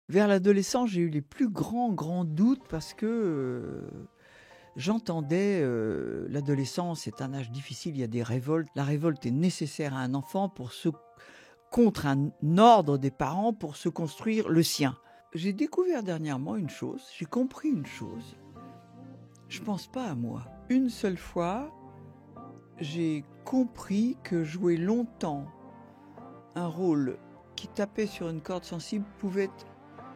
Vers l'adolescence, j'ai eu les plus grands doutes parce que j'entendais l'adolescence est un âge difficile, il y a des révoltes. La révolte est nécessaire à un enfant contre un ordre des parents pour se construire le sien. J'ai découvert dernièrement une chose, j'ai compris une chose. Je pense pas à moi. Une seule fois, j'ai compris que jouer longtemps un rôle qui tapait sur une corde sensible pouvait être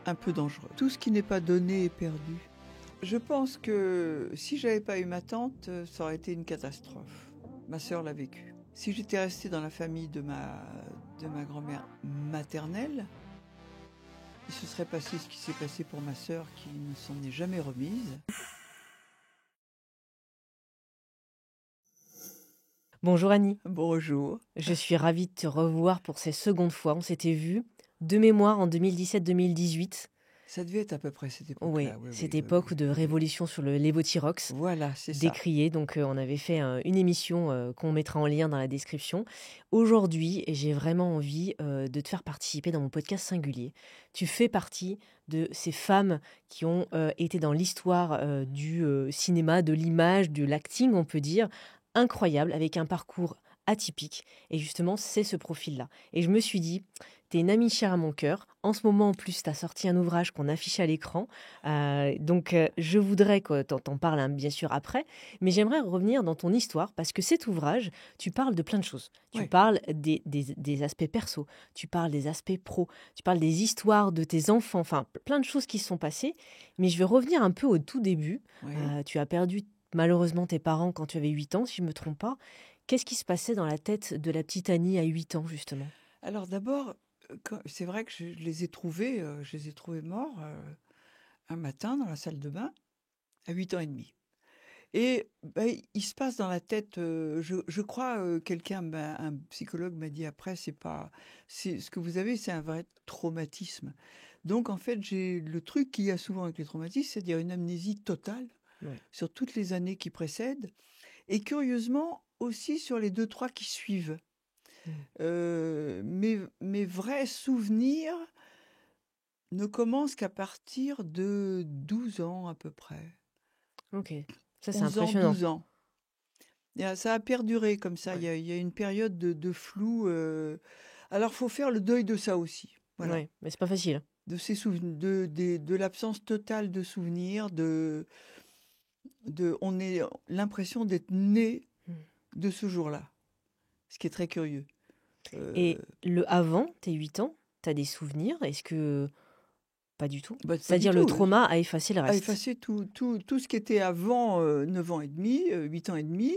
un peu dangereux. Tout ce qui n'est pas donné est perdu. Je pense que si j'avais pas eu ma tante, ça aurait été une catastrophe. Ma sœur l'a vécu. Si j'étais restée dans la famille de ma grand-mère maternelle, il se serait passé ce qui s'est passé pour ma sœur qui ne s'en est jamais remise. Bonjour Annie, Bonjour. je suis ravie de te revoir pour cette seconde fois. On s'était vu de mémoire en 2017-2018. Ça devait être à peu près cette Oui, époque-là. Oui, cette oui, oui, époque oui, de oui, oui. révolution sur le Levothyrox, Voilà, c'est ça. décrié. Donc on avait fait une émission qu'on mettra en lien dans la description. Aujourd'hui, j'ai vraiment envie de te faire participer dans mon podcast singulier. Tu fais partie de ces femmes qui ont été dans l'histoire du cinéma, de l'image, de l'acting, on peut dire, incroyable, avec un parcours atypique. Et justement, c'est ce profil-là. Et je me suis dit, t'es une amie chère à mon cœur. En ce moment, en plus, t'as sorti un ouvrage qu'on affiche à l'écran. Donc, je voudrais que t'en parles bien sûr après, mais j'aimerais revenir dans ton histoire parce que cet ouvrage, tu parles de plein de choses. Tu Ouais. parles des aspects perso, tu parles des aspects pro, tu parles des histoires de tes enfants, enfin plein de choses qui se sont passées. Mais je vais revenir un peu au tout début. Oui. Tu as perdu malheureusement tes parents quand tu avais 8 ans, si je ne me trompe pas. Qu'est-ce qui se passait dans la tête de la petite Annie à 8 ans, justement? Alors d'abord, c'est vrai que je les ai trouvés morts un matin dans la salle de bain à 8 ans et demi. Et bah, il se passe dans la tête, je crois, un psychologue m'a dit après, c'est ce que vous avez, c'est un vrai traumatisme. Donc en fait, j'ai le truc qu'il y a souvent avec les traumatismes, c'est-à-dire une amnésie totale Ouais. sur toutes les années qui précèdent et curieusement aussi sur les 2-3 qui suivent. Mm. Mes vrais souvenirs ne commencent qu'à partir de 12 ans à peu près. Ok, ça c'est 11 ans, impressionnant. 12 ans. Ça a perduré comme ça. Ouais. Il y a une période de flou. Alors, faut faire le deuil de ça aussi. Voilà. Ouais, mais c'est pas facile. De ces souvenirs, de l'absence totale de souvenirs, on est l'impression d'être né Mm. de ce jour-là. Ce qui est très curieux. Euh, Et le avant, tes 8 ans, t'as des souvenirs? Est-ce que... Pas du tout. Bah, pas du C'est-à-dire le tout. trauma a effacé le À reste. effacer tout ce qui était avant 9 ans et demi, 8 ans et demi.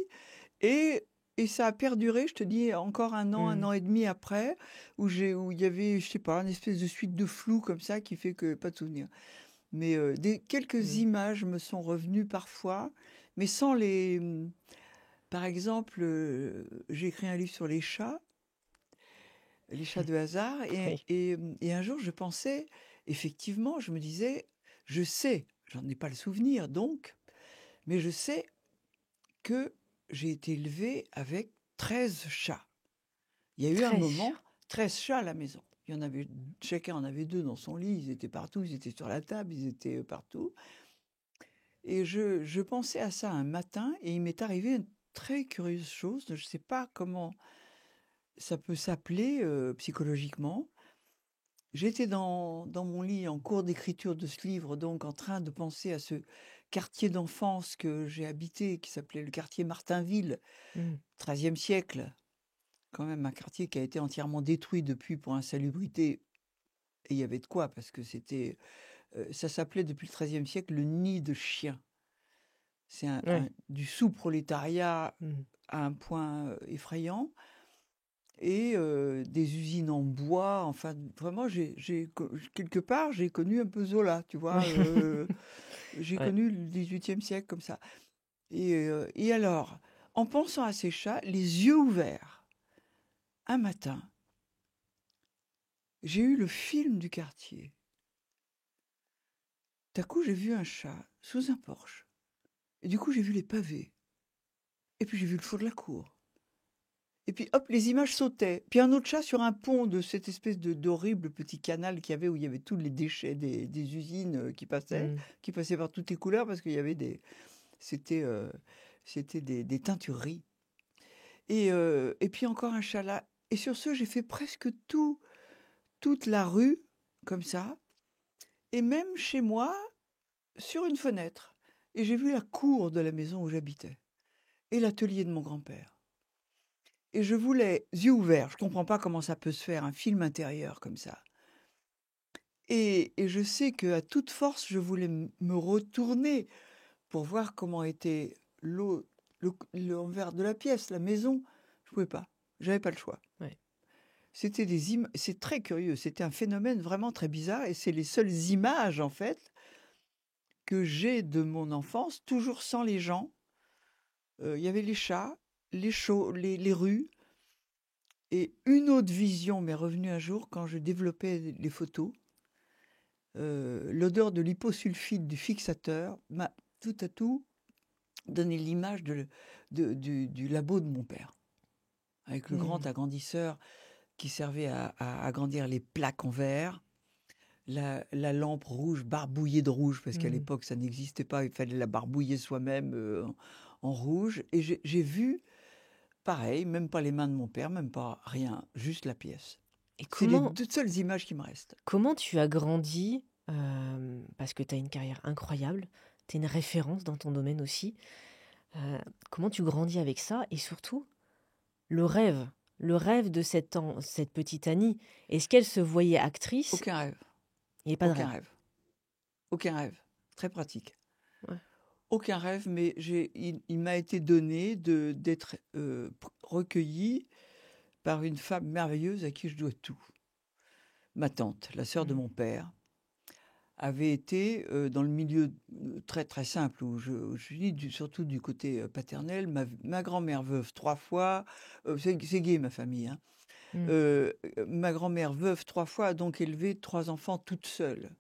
Et, et ça a perduré, je te dis, encore un Mm. an et demi après, où il y avait, je sais pas, une espèce de suite de flou comme ça qui fait que pas de souvenir. Mais quelques Mm. images me sont revenues parfois, mais sans les. Par exemple, j'ai écrit un livre sur les chats de hasard, Oui. et un jour je pensais, effectivement, je me disais, je sais, j'en ai pas le souvenir donc, mais je sais que j'ai été élevée avec 13 chats. Il y a eu un 13 moment, chats. 13 chats à la maison. Chacun en avait 2 dans son lit, ils étaient partout, ils étaient sur la table, ils étaient partout. Et je pensais à ça un matin et il m'est arrivé une très curieuse chose, je ne sais pas comment ça peut s'appeler psychologiquement. J'étais dans mon lit en cours d'écriture de ce livre, donc en train de penser à ce quartier d'enfance que j'ai habité, qui s'appelait le quartier Martinville, Mm. 13e siècle. Quand même un quartier qui a été entièrement détruit depuis pour insalubrité. Et il y avait de quoi, parce que ça s'appelait depuis le XIIIe siècle le nid de chiens. C'est Ouais. du sous-prolétariat Mm. à un point effrayant. Et des usines en bois. Enfin, vraiment, quelque part, j'ai connu un peu Zola, tu vois. J'ai Ouais. connu le XVIIIe siècle comme ça. Et alors, en pensant à ces chats, les yeux ouverts, un matin, j'ai eu le film du quartier. D'un coup, j'ai vu un chat sous un porche. Et du coup, j'ai vu les pavés. Et puis, j'ai vu le fond de la cour. Et puis hop, les images sautaient. Puis un autre chat sur un pont de cette espèce d'horrible petit canal qu'il y avait où il y avait tous les déchets des usines qui Mm. passaient par toutes les couleurs parce qu'il y avait c'était des teintureries. Et puis encore un chat là. Et sur ce, j'ai fait presque toute la rue comme ça. Et même chez moi, sur une fenêtre. Et j'ai vu la cour de la maison où j'habitais et l'atelier de mon grand-père. Et je voulais, yeux ouverts, je comprends pas comment ça peut se faire, un film intérieur comme ça. Et je sais qu'à toute force, je voulais me retourner pour voir comment était l'envers de la pièce, la maison. Je pouvais pas, j'avais pas le choix. Ouais. C'est très curieux, c'était un phénomène vraiment très bizarre et c'est les seules images en fait que j'ai de mon enfance, toujours sans les gens. Il y avait les chats, les rues. Et une autre vision m'est revenue un jour quand je développais les photos. L'odeur de l'hyposulfite du fixateur m'a tout à tout donné l'image du labo de mon père, avec le grand agrandisseur qui servait à agrandir les plaques en verre, la lampe rouge barbouillée de rouge, parce qu'à l'époque ça n'existait pas, il fallait la barbouiller soi-même en rouge. Et j'ai vu, pareil, même pas les mains de mon père, même pas rien, juste la pièce. Et C'est les deux seules images qui me restent. comment tu as grandi parce que tu as une carrière incroyable, tu es une référence dans ton domaine aussi. Comment tu grandis avec ça et surtout le rêve de cette petite Annie, est-ce qu'elle se voyait actrice? Aucun rêve. Il n'y avait pas de Aucun rêve. rêve. Aucun rêve. Très pratique. Ouais. Aucun rêve, mais il m'a été donné d'être recueilli par une femme merveilleuse à qui je dois tout. Ma tante, la sœur de mon père, avait été dans le milieu très très simple où je vis, surtout du côté paternel. Ma grand-mère veuve 3 fois, c'est gay ma famille, hein. Ma grand-mère veuve 3 fois a donc élevé 3 enfants toute seule.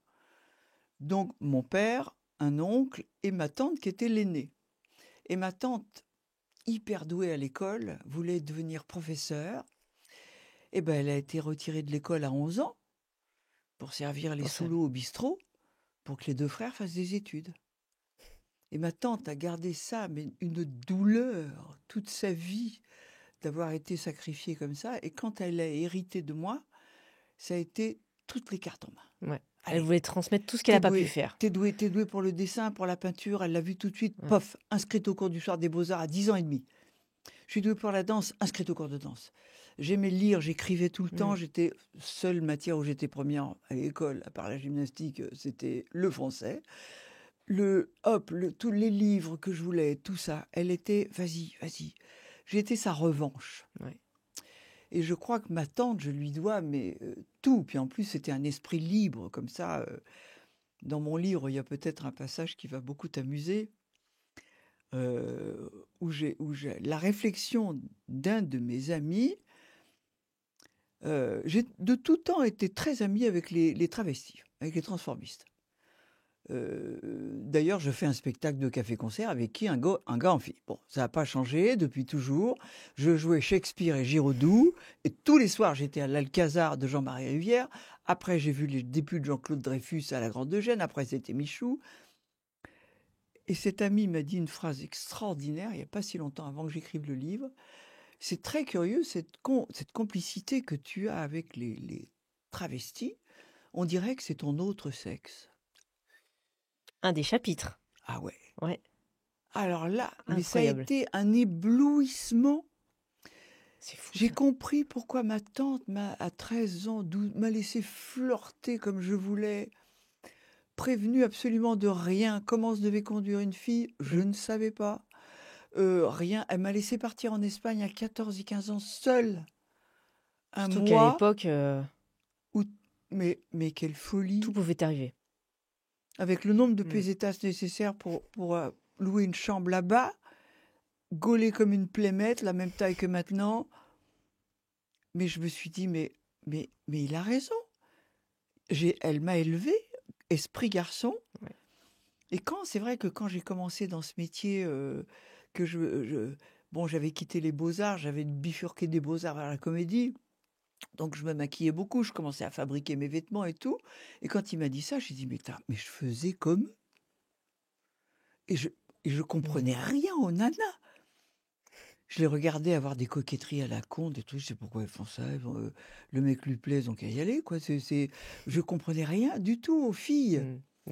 Donc mon père, un oncle et ma tante qui était l'aînée. Et ma tante, hyper douée à l'école, voulait devenir professeure. Et ben elle a été retirée de l'école à 11 ans pour servir les sous-lots au bistrot, pour que les 2 frères fassent des études. Et ma tante a gardé ça, mais une douleur toute sa vie d'avoir été sacrifiée comme ça. Et quand elle a hérité de moi, ça a été toutes les cartes en main. Ouais. Allez, elle voulait transmettre tout ce qu'elle n'a pas pu faire. T'es douée pour le dessin, pour la peinture. Elle l'a vu tout de suite. Pof, inscrite au cours du soir des Beaux-Arts à 10 ans et demi. Je suis douée pour la danse, inscrite au cours de danse. J'aimais lire, j'écrivais tout le temps. J'étais seule matière où j'étais première à l'école, à part la gymnastique, c'était le français. Tous les livres que je voulais, tout ça, elle était, vas-y. J'étais sa revanche. Ouais. Et je crois que ma tante, je lui dois tout. Puis en plus, c'était un esprit libre, comme ça. Dans mon livre, il y a peut-être un passage qui va beaucoup t'amuser, où j'ai la réflexion d'un de mes amis. J'ai de tout temps été très amie avec les travestis, avec les transformistes. D'ailleurs, je fais un spectacle de café-concert avec qui un gars en fille. Bon, ça n'a pas changé depuis toujours. Je jouais Shakespeare et Giraudoux, et tous les soirs, j'étais à l'Alcazar de Jean-Marie Rivière. Après, j'ai vu les débuts de Jean-Claude Dreyfus à la Grande Eugène. Après, c'était Michou. Et cet ami m'a dit une phrase extraordinaire, il n'y a pas si longtemps, avant que j'écrive le livre. C'est très curieux, cette complicité que tu as avec les travestis. On dirait que c'est ton autre sexe. Un des chapitres. Ah ouais. Ouais. Alors là, mais ça a Incroyable. été un éblouissement. C'est fou. J'ai compris pourquoi ma tante, à 13 ans, m'a laissé flirter comme je voulais. Prévenue absolument de rien. Comment se devait conduire une fille, je ne savais pas. Rien. Elle m'a laissé partir en Espagne à 14 et 15 ans seule. Surtout qu'à l'époque, mais quelle folie. tout pouvait arriver. Avec le nombre de pesetas nécessaires pour louer une chambre là-bas, gaulée comme une plémette, la même taille que maintenant. Mais je me suis dit, mais il a raison. Elle m'a élevé, esprit garçon. Ouais. Et c'est vrai que quand j'ai commencé dans ce métier, Bon, j'avais quitté les Beaux-Arts, j'avais bifurqué des Beaux-Arts vers la comédie. Donc, je me maquillais beaucoup, je commençais à fabriquer mes vêtements et tout. Et quand il m'a dit ça, j'ai dit, mais je faisais comme eux. Et je comprenais rien aux nanas. Je les regardais avoir des coquetteries à la con, des trucs, je sais pourquoi ils font ça. Le mec lui plaît, donc à y aller, quoi. Je comprenais rien du tout aux filles.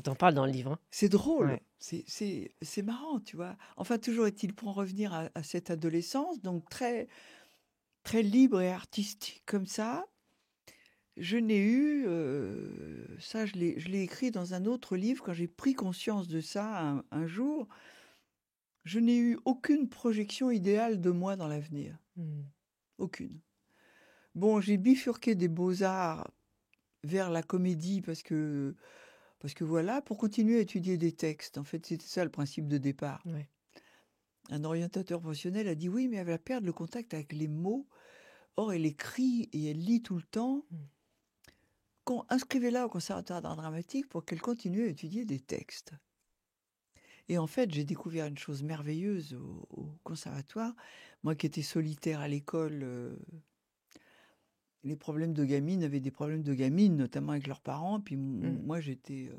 T'en parles dans le livre. Hein. C'est drôle, Ouais. c'est marrant, tu vois. Enfin, toujours est-il, pour en revenir à cette adolescence, donc très, très libre et artistique comme ça. Je n'ai eu, ça je l'ai écrit dans un autre livre, quand j'ai pris conscience de ça un jour, je n'ai eu aucune projection idéale de moi dans l'avenir. Aucune. Bon, j'ai bifurqué des beaux-arts vers la comédie parce que voilà, pour continuer à étudier des textes. En fait, c'était ça le principe de départ. Ouais. Un orientateur professionnel a dit oui, mais elle va perdre le contact avec les mots. Or, elle écrit et elle lit tout le temps. Inscrivez-la au conservatoire d'art dramatique pour qu'elle continue à étudier des textes. Et en fait, j'ai découvert une chose merveilleuse au conservatoire. Moi qui étais solitaire à l'école, les problèmes de gamines avaient des problèmes de gamines, notamment avec leurs parents. Puis moi, j'étais,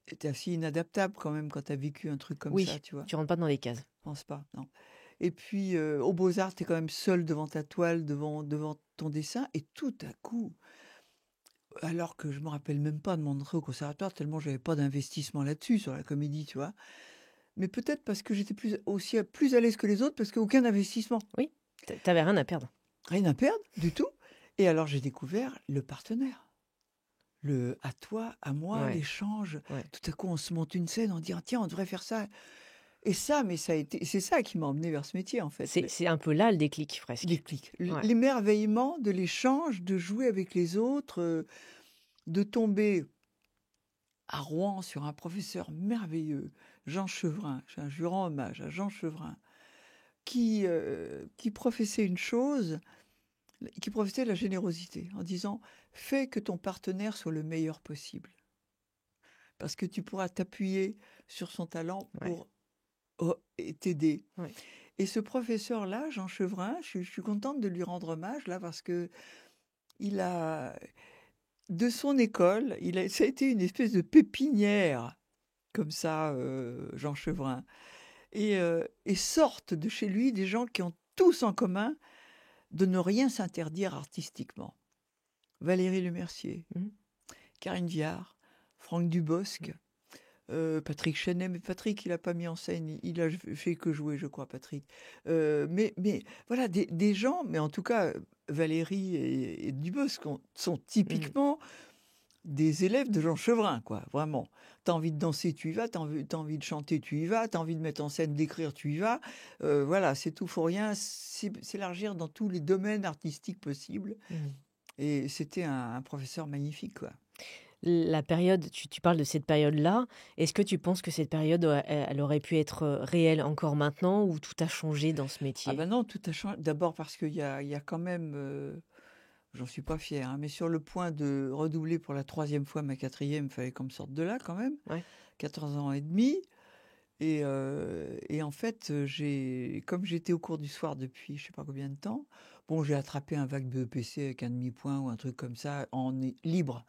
c'était assez inadaptable quand même quand tu as vécu un truc comme ça, tu vois. Tu rentres pas dans les cases. Je pense pas, non. Et puis, aux Beaux-Arts, tu es quand même seul devant ta toile, devant ton dessin. Et tout à coup, alors que je me rappelle même pas de mon entrée au conservatoire, tellement j'avais pas d'investissement là-dessus, sur la comédie, tu vois. Mais peut-être parce que j'étais plus à l'aise que les autres, parce qu'aucun investissement. Oui, t'avais rien à perdre. Rien à perdre, du tout. Et alors, j'ai découvert le partenaire. Le à toi, à moi, l'échange. Ouais. Tout à coup, on se monte une scène, on dit « Tiens, on devrait faire ça ». Et ça, mais c'est ça qui m'a emmené vers ce métier, en fait. C'est un peu là le déclic, presque. Déclic. L'émerveillement de l'échange, de jouer avec les autres, de tomber à Rouen sur un professeur merveilleux, Jean Chevrin. Je lui rends hommage à Jean Chevrin, qui professait une chose, qui professait la générosité, en disant « Fais que ton partenaire soit le meilleur possible. Parce que tu pourras t'appuyer sur son talent pour t'aider. » Et ce professeur-là, Jean Chevrin, je suis contente de lui rendre hommage, là, parce que il a, de son école, ça a été une espèce de pépinière, comme ça, Jean Chevrin. Et sortent de chez lui des gens qui ont tous en commun de ne rien s'interdire artistiquement. Valérie Lemercier, Karine Viard, Franck Dubosc, Patrick Chenet, mais Patrick, il n'a pas mis en scène, il a fait que jouer, je crois, Patrick. Mais voilà, des gens, mais en tout cas, Valérie et Dubosc sont typiquement des élèves de Jean Chevrin, quoi, vraiment. T'as envie de danser, tu y vas, t'as envie de chanter, tu y vas, t'as envie de mettre en scène, d'écrire, tu y vas. Voilà, c'est tout, faut rien, s'élargir dans tous les domaines artistiques possibles. Et c'était un professeur magnifique, quoi. La période, tu parles de cette période-là. Est-ce que tu penses que cette période, elle aurait pu être réelle encore maintenant, ou tout a changé dans ce métier? Ah ben non, tout a changé. D'abord parce qu'il y a quand même, j'en suis pas fière, hein, mais sur le point de redoubler pour la 3e fois ma 4e, il fallait qu'on me sorte de là quand même. 14 ans et demi. Et en fait, comme j'étais au cours du soir depuis je sais pas combien de temps, bon, j'ai attrapé un vague BEPC avec un demi-point ou un truc comme ça, libre.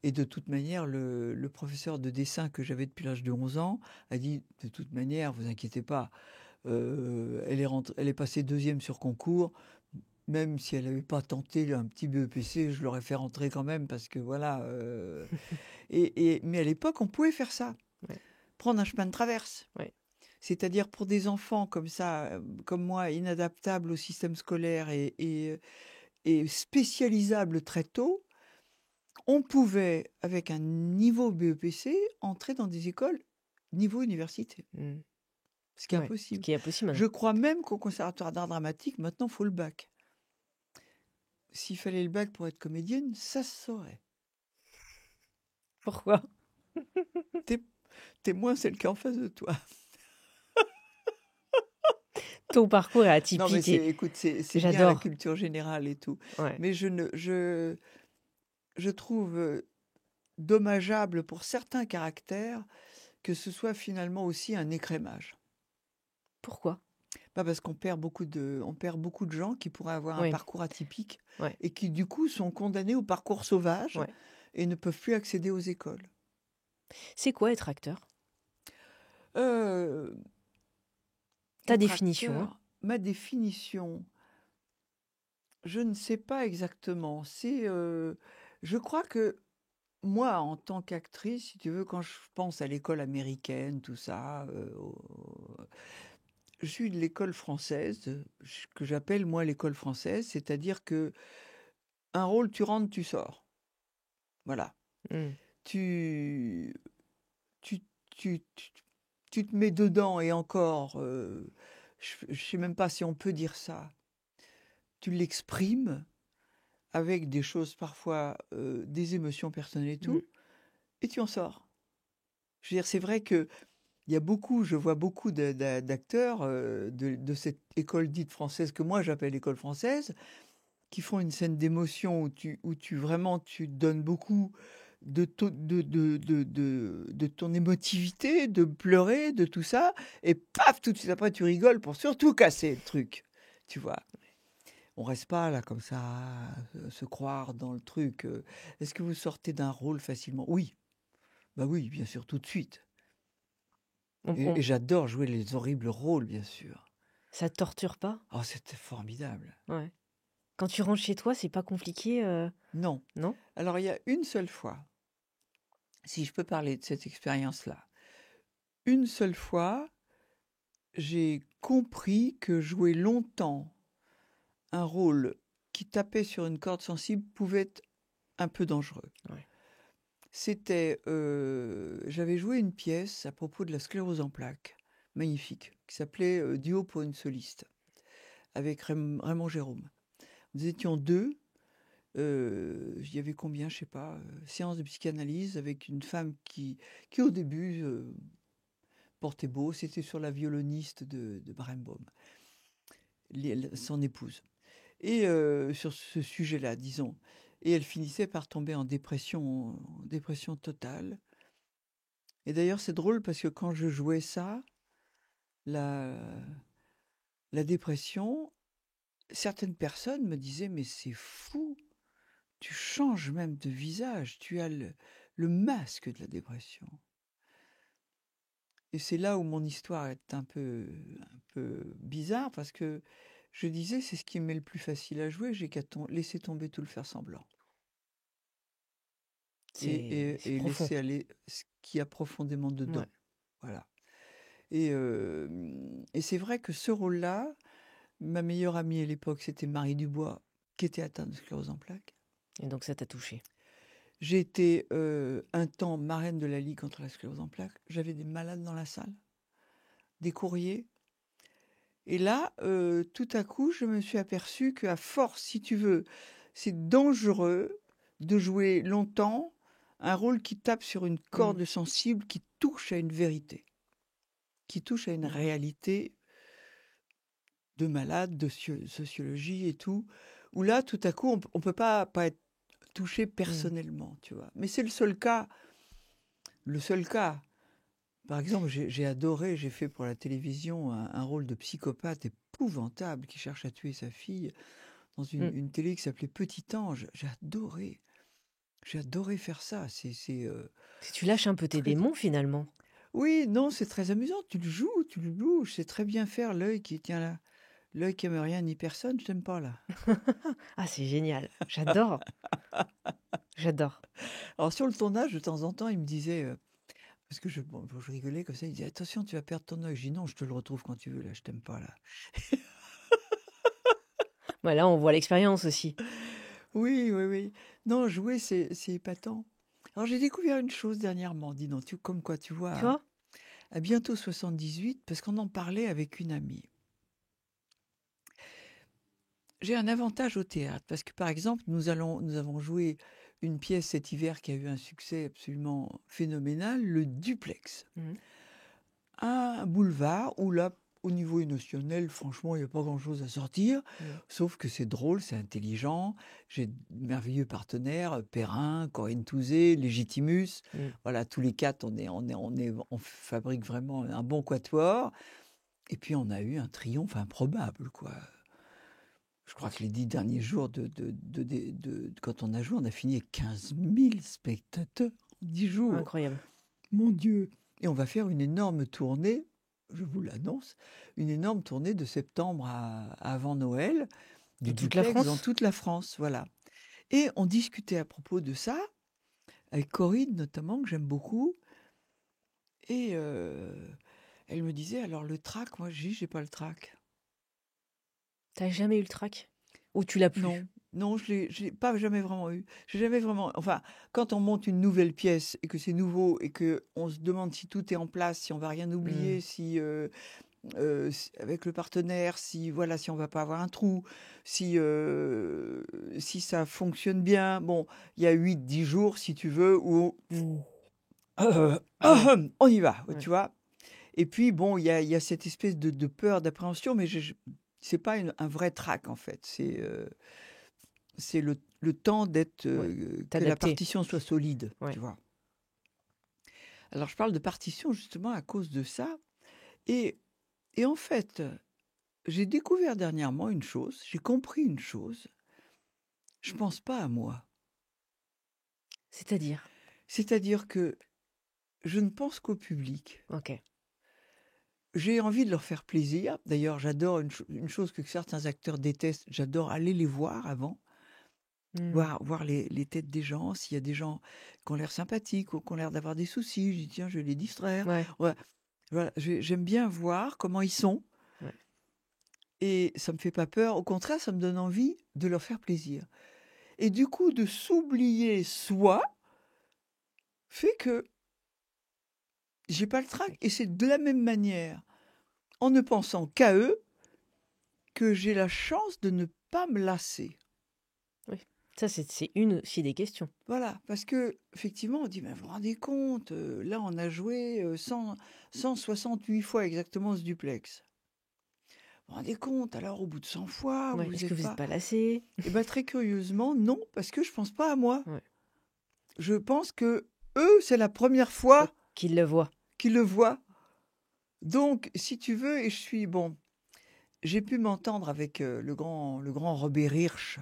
Et de toute manière, le professeur de dessin que j'avais depuis l'âge de 11 ans a dit « De toute manière, vous inquiétez pas, elle est passée 2e sur concours. Même si elle n'avait pas tenté un petit BEPC, je l'aurais fait rentrer quand même parce que voilà. » Mais à l'époque, on pouvait faire ça. Prendre un chemin de traverse. C'est-à-dire pour des enfants comme ça, comme moi, inadaptables au système scolaire et spécialisables très tôt, on pouvait, avec un niveau BEPC, entrer dans des écoles niveau université. Ce qui est impossible. Ce qui est impossible. Je crois même qu'au conservatoire d'art dramatique, maintenant, il faut le bac. S'il fallait le bac pour être comédienne, ça se saurait. Pourquoi? T'es moins celle qui est en face de toi. Ton parcours est atypique. Non, mais écoute, c'est bien la culture générale et tout. Mais je trouve dommageable pour certains caractères que ce soit finalement aussi un écrémage. Pourquoi? Bah, parce on perd beaucoup de gens qui pourraient avoir un Oui, parcours atypique ouais, et qui, du coup, sont condamnés au parcours sauvage ouais. et ne peuvent plus accéder aux écoles. C'est quoi être acteur? Euh, Ta Être définition, hein? acteur, ma définition, je ne sais pas exactement. Je crois que moi, en tant qu'actrice, si tu veux, quand je pense à l'école américaine, tout ça, je suis de l'école française, que j'appelle moi l'école française, c'est-à-dire que un rôle, tu rentres, tu sors. Voilà. Mm. Tu, tu, tu, tu te mets dedans et encore, je ne sais même pas si on peut dire ça. Tu l'exprimes avec des choses parfois, des émotions personnelles et Mm. tout, et tu en sors. Je veux dire, c'est vrai que je vois beaucoup d'acteurs de cette école dite française que moi j'appelle école française, qui font une scène d'émotion où tu vraiment tu donnes beaucoup de ton émotivité, de pleurer, de tout ça, et paf, tout de suite après tu rigoles pour surtout casser le truc, tu vois. On reste pas là comme ça à se croire dans le truc. Est-ce que vous sortez d'un rôle facilement? Oui, bah oui, bien sûr, tout de suite. On- Et on- j'adore jouer les horribles rôles, bien sûr. Ça te torture pas? Oh, c'était formidable. Ouais. Quand tu rentres chez toi, c'est pas compliqué, Non. non? Alors, il y a une seule fois, si je peux parler de cette expérience-là, une seule fois, j'ai compris que jouer longtemps un rôle qui tapait sur une corde sensible pouvait être un peu dangereux. Ouais. J'avais joué une pièce à propos de la sclérose en plaques, magnifique, qui s'appelait Duo pour une soliste, avec Raymond Jérôme. Nous étions deux. Il y avait combien, je sais pas, séance de psychanalyse avec une femme qui au début portait beau. C'était sur la violoniste de Barenboim, son épouse. Et sur ce sujet-là, disons. Et elle finissait par tomber en dépression totale. Et d'ailleurs, c'est drôle parce que quand je jouais ça, la, la dépression, certaines personnes me disaient, mais c'est fou, tu changes même de visage, tu as le masque de la dépression. Et c'est là où mon histoire est un peu bizarre parce que je disais, c'est ce qui m'est le plus facile à jouer, j'ai qu'à laisser tomber tout le faire semblant. C'est Et profond. laisser aller ce qu'il y a profondément Ouais. dedans. Voilà. Et, et c'est vrai que ce rôle-là, ma meilleure amie à l'époque, c'était Marie Dubois, qui était atteinte de sclérose en plaques. Et donc ça t'a touché. J'ai été un temps marraine de la Ligue contre la sclérose en plaques. J'avais des malades dans la salle, des courriers. Et là, tout à coup, je me suis aperçue qu'à force, si tu veux, c'est dangereux de jouer longtemps un rôle qui tape sur une Mm. corde sensible, qui touche à une vérité, qui touche à une Mm. réalité de malade, de sociologie et tout, où là, tout à coup, on peut pas être touché Mm. personnellement, tu vois. Mais c'est le seul cas. Le seul cas. Par exemple, j'ai adoré, j'ai fait pour la télévision un rôle de psychopathe épouvantable qui cherche à tuer sa fille dans Mm. une télé qui s'appelait Petit Ange. J'ai adoré. J'ai adoré faire ça. Si tu lâches un peu tes très... démons finalement. Oui, non, c'est très amusant. Tu le joues. Je sais très bien faire l'œil qui tient là. L'œil qui aime rien ni personne, je t'aime pas là. Ah, c'est génial. J'adore. J'adore. Alors sur le tournage, de temps en temps, il me disait, parce que bon, je rigolais comme ça, il disait attention, tu vas perdre ton œil. Je dis non, je te le retrouve quand tu veux là, je t'aime pas là. Ouais, là, on voit l'expérience aussi. Oui, oui, oui. Non, jouer, c'est épatant. Alors j'ai découvert une chose dernièrement, dis donc, comme quoi tu vois, Tu hein, vois? à bientôt 78, parce qu'on en parlait avec une amie. J'ai un avantage au théâtre, parce que par exemple, nous avons joué une pièce cet hiver qui a eu un succès absolument phénoménal, le Duplex. Mhm. Un boulevard où là, au niveau émotionnel, franchement, il n'y a pas grand-chose à sortir, Mhm. sauf que c'est drôle, c'est intelligent, j'ai de merveilleux partenaires, Perrin, Corinne Touzé, Légitimus, Mhm. voilà, tous les quatre, on fabrique vraiment un bon quatuor. Et puis, on a eu un triomphe improbable, quoi. Je crois que les 10 derniers jours quand on a joué, on a fini avec 15 000 spectateurs en 10 jours. Incroyable. Mon Dieu! Et on va faire une énorme tournée, je vous l'annonce, une énorme tournée de septembre avant Noël, du Dans toute la duplex dans France? toute la France, voilà. Et on discutait à propos de ça, avec Corinne notamment, que j'aime beaucoup. Et elle me disait, alors le trac, moi j'ai pas le trac. T'as jamais eu le trac? Ou tu l'as plus? Non, non, je l'ai pas jamais vraiment eu. J'ai jamais vraiment. Enfin, quand on monte une nouvelle pièce et que c'est nouveau et que on se demande si tout est en place, si on va rien oublier, avec le partenaire, si voilà, si on va pas avoir un trou, si ça fonctionne bien. Bon, il y a 8-10 jours, si tu veux, où Ah ouais. on y va, Ouais. tu vois. Et puis, bon, il y a cette espèce de peur, d'appréhension, mais c'est pas un vrai trac, en fait. C'est le temps d'être, Ouais. que la T'adapter. partition soit solide, Ouais. tu vois. Alors, je parle de partition justement à cause de ça. Et, et en fait, j'ai découvert dernièrement une chose, j'ai compris une chose. Je pense pas à moi. C'est-à-dire? C'est-à-dire que je ne pense qu'au public. Ok. J'ai envie de leur faire plaisir. D'ailleurs, j'adore une chose que certains acteurs détestent. J'adore aller les voir avant, voir les têtes des gens. S'il y a des gens qui ont l'air sympathiques ou qui ont l'air d'avoir des soucis, je dis tiens, je vais les distraire. Ouais. Ouais, voilà, j'aime bien voir comment ils sont. Ouais. Et ça me fait pas peur. Au contraire, ça me donne envie de leur faire plaisir. Et du coup, de s'oublier soi fait que j'ai pas le trac. Et c'est de la même manière, en ne pensant qu'à eux, que j'ai la chance de ne pas me lasser. Oui. Ça, c'est une aussi des questions. Voilà, parce que effectivement, on dit, mais vous vous rendez compte, là, on a joué 168 fois exactement ce duplex. Vous vous rendez compte, alors au bout de 100 fois, Ouais. vous Est-ce que n'êtes vous n'êtes pas... pas lassé? Eh bien, très curieusement, non, parce que je pense pas à moi. Ouais. Je pense que eux, c'est la première fois Qu'ils le voient. qu'ils le voient. Donc, si tu veux, et je suis... Bon, j'ai pu m'entendre avec le grand Robert Hirsch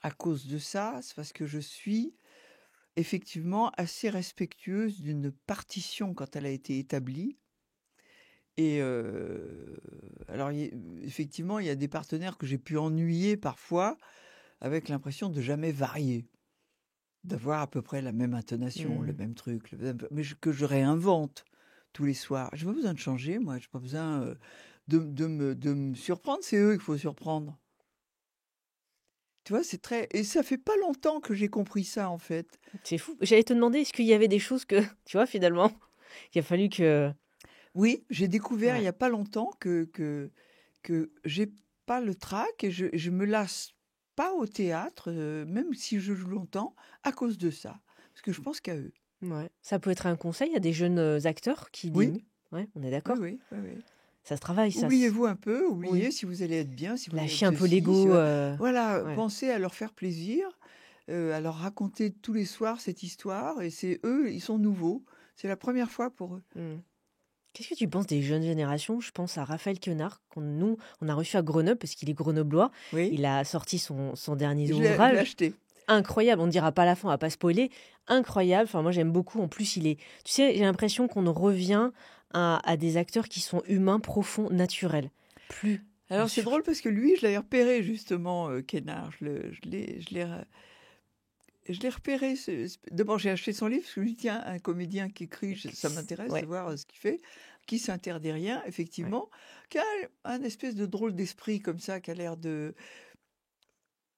à cause de ça. C'est parce que je suis effectivement assez respectueuse d'une partition quand elle a été établie. Et alors, effectivement, il y a des partenaires que j'ai pu ennuyer parfois avec l'impression de jamais varier, d'avoir à peu près la même intonation, le même truc, mais que je réinvente tous les soirs. J'ai pas besoin de changer, moi. J'ai pas besoin de me surprendre. C'est eux qu'il faut surprendre. Tu vois, c'est très... Et ça fait pas longtemps que j'ai compris ça, en fait. C'est fou. J'allais te demander, est-ce qu'il y avait des choses que, tu vois, finalement, il a fallu que... Oui, j'ai découvert il y Ouais. a pas longtemps que j'ai pas le trac et je me lasse pas au théâtre, même si je joue longtemps, à cause de ça. Parce que je pense qu'à eux. Ouais. Ça peut être un conseil à des jeunes acteurs qui Oui, débutent. Ouais, on est oui, d'accord. oui, oui, oui. Ça se travaille, ça. Oubliez-vous un peu, Oui. oubliez si vous allez être bien, si vous allez être Lâcher un peu ceci, si l'ego. voilà, Ouais. pensez à leur faire plaisir, à leur raconter tous les soirs cette histoire, et c'est eux, ils sont nouveaux. C'est la première fois pour eux. Qu'est-ce que tu penses des jeunes générations? Je pense à Raphaël Quenard, nous, on a reçu à Grenoble parce qu'il est grenoblois. Oui, Il a sorti son dernier je l'ai ouvrage. acheté. Incroyable, on ne dira pas la fin, on va pas spoiler. Incroyable, enfin moi j'aime beaucoup. En plus, tu sais, j'ai l'impression qu'on revient à des acteurs qui sont humains, profonds, naturels. Plus Alors c'est sur... drôle parce que lui, je l'avais repéré justement, Kénard. Je l'ai repéré. D'abord, j'ai acheté son livre parce que je me dis, tiens, un comédien qui écrit, ça m'intéresse de Ouais, voir ce qu'il fait, qui s'interdit rien, ouais. effectivement, qui a un espèce de drôle d'esprit comme ça, qui a l'air de...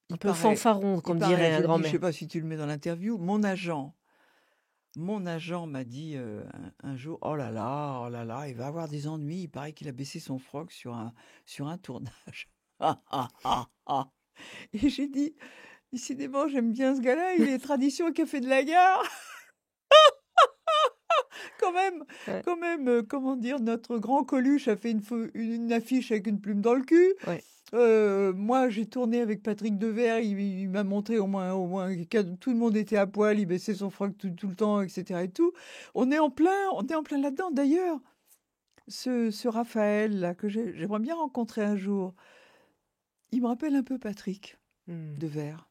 Un Il peu paraît, fanfaron, il comme dirait paraît, je un le dis, je sais grand-mère. pas si tu le mets dans l'interview, mon agent m'a dit un jour, oh là là, il va avoir des ennuis. Il paraît qu'il a baissé son froc sur un tournage. Ah, ah, ah, ah. Et j'ai dit, décidément, j'aime bien ce gars-là, il est tradition au Café de la Gare. Ouais, Quand même, comment dire, notre grand Coluche a fait une affiche avec une plume dans le cul. ouais. Moi, j'ai tourné avec Patrick Devers, il m'a montré que tout le monde était à poil, il baissait son froc tout le temps, etc. et tout. On est en plein là-dedans. D'ailleurs, Ce Raphaël, là, que j'aimerais bien rencontrer un jour, il me rappelle un peu Patrick Hmm. Devers.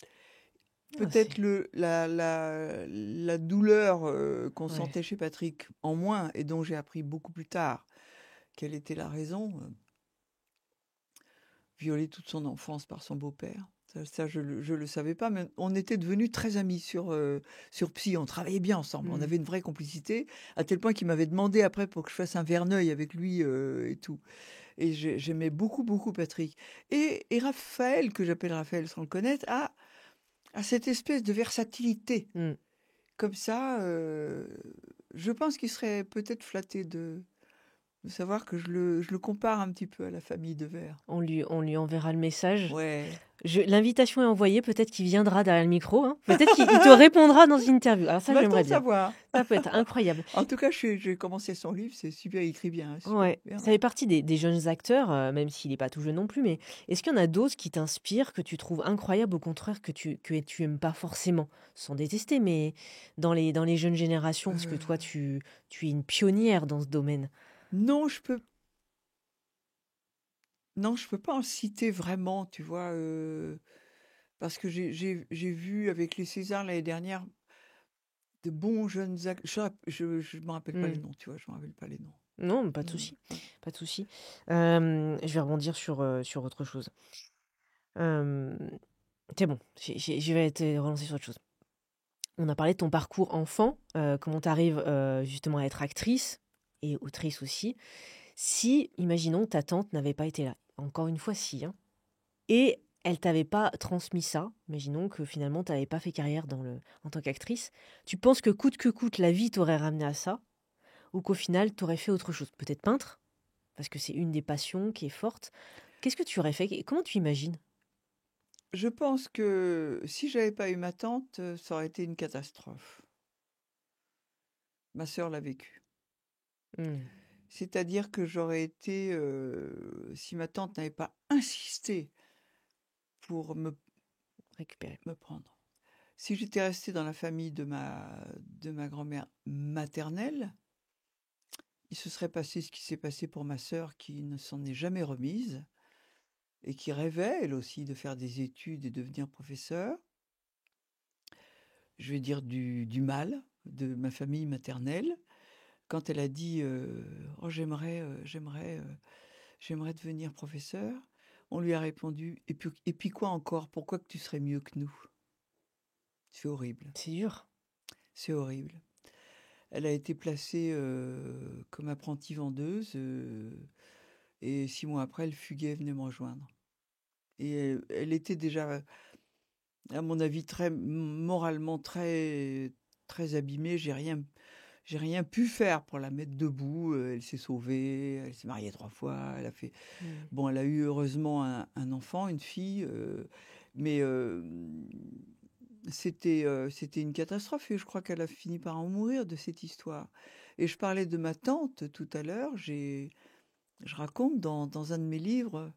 Ah, Peut-être la douleur qu'on ouais. sentait chez Patrick en moins, et dont j'ai appris beaucoup plus tard quelle était la raison, violé toute son enfance par son beau-père. Ça, je le savais pas, mais on était devenus très amis sur Psy. On travaillait bien ensemble. On Hmm. avait une vraie complicité, à tel point qu'il m'avait demandé après pour que je fasse un Verneuil avec lui et tout. Et j'aimais beaucoup, beaucoup Patrick. Et Raphaël, que j'appelle Raphaël sans le connaître, a cette espèce de versatilité. Hmm. Comme ça, je pense qu'il serait peut-être flatté de savoir que je le compare un petit peu à la famille Devers. On lui enverra le message. Ouais. L'invitation est envoyée, peut-être qu'il viendra derrière le micro, hein. Peut-être qu'il te répondra dans une interview. Alors ça, Va-t-on j'aimerais bien. savoir? Ça peut être incroyable. En tout cas, j'ai commencé son livre, c'est super, il écrit bien, hein, super Ouais, bien. ça fait partie des jeunes acteurs, même s'il n'est pas tout jeune non plus, mais est-ce qu'il y en a d'autres qui t'inspirent, que tu trouves incroyables, au contraire, que tu aimes pas forcément, sans détester, mais dans les jeunes générations, parce que Euh, toi, tu es une pionnière dans ce domaine. non, non, je peux pas en citer vraiment, tu vois, parce que j'ai vu avec les Césars l'année dernière de bons jeunes acteurs. Je me rappelle pas Hmm. les noms, tu vois, je me rappelle pas les noms. Non, pas de Non, non, souci, ouais. pas de souci. Je vais rebondir sur autre chose. Euh, c'est bon, je vais te relancer sur autre chose. On a parlé de ton parcours enfant, comment tu arrives justement à être actrice et autrice aussi. Si, imaginons, ta tante n'avait pas été là, encore une fois si, hein, et elle t'avait pas transmis ça, imaginons que finalement tu n'avais pas fait carrière en tant qu'actrice, tu penses que coûte, la vie t'aurait ramené à ça, ou qu'au final tu aurais fait autre chose? Peut-être peintre, parce que c'est une des passions qui est forte. Qu'est-ce que tu aurais fait? Comment tu imagines? Je pense que si j'avais pas eu ma tante, ça aurait été une catastrophe. Ma sœur l'a vécu. Hmm, C'est-à-dire que j'aurais été, si ma tante n'avait pas insisté pour récupérer. me prendre. Si j'étais restée dans la famille de ma grand-mère maternelle, il se serait passé ce qui s'est passé pour ma sœur qui ne s'en est jamais remise et qui rêvait, elle aussi, de faire des études et devenir professeure. Je vais dire du mal de ma famille maternelle. Quand elle a dit oh, j'aimerais devenir professeur, on lui a répondu et puis quoi encore? Pourquoi que tu serais mieux que nous? C'est horrible. C'est dur. C'est horrible. Elle a été placée comme apprentie vendeuse et 6 mois après, le fuguet venait me rejoindre. Et elle était déjà, à mon avis, moralement très abîmée. J'ai rien pu faire pour la mettre debout. Elle s'est sauvée, elle s'est mariée 3 fois. Hmm. Bon, elle a eu heureusement un enfant, une fille, mais c'était une catastrophe et je crois qu'elle a fini par en mourir de cette histoire. Et je parlais de ma tante tout à l'heure. Je raconte dans un de mes livres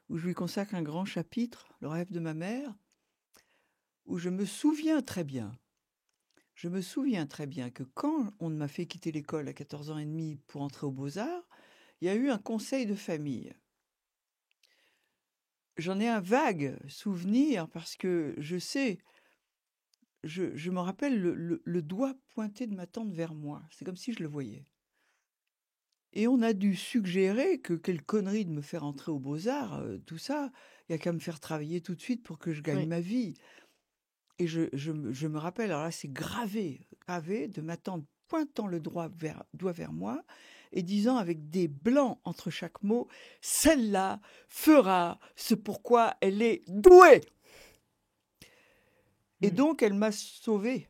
où je lui consacre un grand chapitre, Le rêve de ma mère, où je me souviens très bien. Je me souviens très bien que quand on m'a fait quitter l'école à 14 ans et demi pour entrer aux Beaux-Arts, il y a eu un conseil de famille. J'en ai un vague souvenir parce que je sais, je me rappelle le doigt pointé de ma tante vers moi. C'est comme si je le voyais. Et on a dû suggérer que quelle connerie de me faire entrer aux Beaux-Arts, tout ça. Il y a qu'à me faire travailler tout de suite pour que je gagne Oui. ma vie. Et je me rappelle, alors là, c'est gravé de ma tante pointant le doigt vers moi et disant avec des blancs entre chaque mot, celle-là fera ce pourquoi elle est douée. Et Hmm. donc, elle m'a sauvée.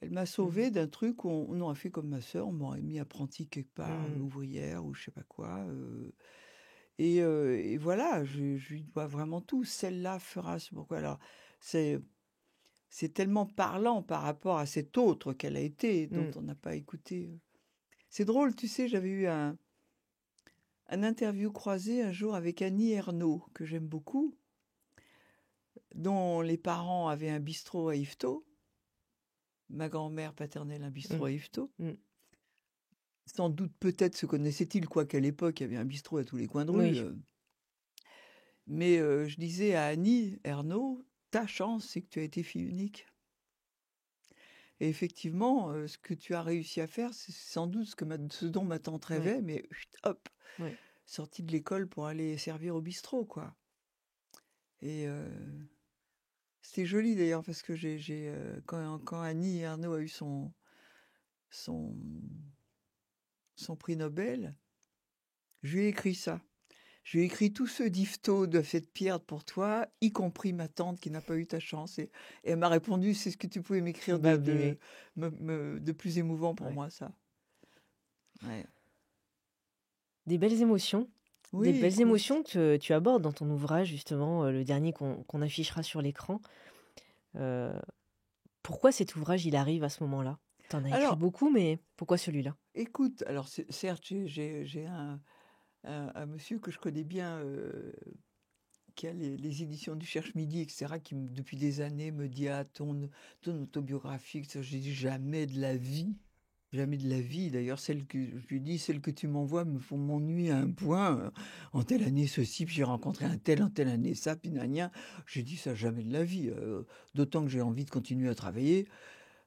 Elle m'a Hmm. sauvée d'un truc où on aurait fait comme ma sœur, on m'aurait mis apprenti quelque part, Hmm. ouvrière ou je sais pas quoi. Et voilà, je lui dois vraiment tout. Celle-là fera ce pourquoi. Alors, c'est c'est tellement parlant par rapport à cette autre qu'elle a été, dont Hmm. on n'a pas écouté. C'est drôle, tu sais, j'avais eu un interview croisé un jour avec Annie Ernaux, que j'aime beaucoup, dont les parents avaient un bistrot à Yvetot, ma grand-mère paternelle un bistrot Hmm. à Yvetot. Hmm. Sans doute, peut-être se connaissait-il, quoiqu'à l'époque, il y avait un bistrot à tous les coins de rue. Oui. Mais je disais à Annie Ernaux, ta chance, c'est que tu as été fille unique. Et effectivement, ce que tu as réussi à faire, c'est sans doute ce dont ma tante Ouais. rêvait, mais hop, Ouais. sortie de l'école pour aller servir au bistrot, quoi. Et c'était joli d'ailleurs, parce que quand Annie Ernaux a eu son prix Nobel, je lui ai écrit ça. Je lui ai écrit tous ceux d'Yvetot doivent être fiers pour toi, y compris ma tante qui n'a pas eu ta chance. Et elle m'a répondu, c'est ce que tu pouvais m'écrire Bah oui, oui. de plus émouvant pour Ouais. moi, ça. Ouais. Des belles émotions. Des Oui, belles écoute. émotions que tu abordes dans ton ouvrage, justement, le dernier qu'on affichera sur l'écran. Pourquoi cet ouvrage, il arrive à ce moment-là? Tu en as écrit Alors, beaucoup, mais pourquoi celui-là? écoute, alors certes, j'ai un monsieur que je connais bien, qui a les éditions du Cherche-Midi, etc., qui depuis des années me dit, ah, ton autobiographie, etc. J'ai dit, jamais de la vie. Jamais de la vie. D'ailleurs, celle que je lui dis, celle que tu m'envoies me font m'ennuyer à un point. En telle année ceci, puis j'ai rencontré un tel, en telle année ça, puis gna. J'ai dit ça jamais de la vie. D'autant que j'ai envie de continuer à travailler.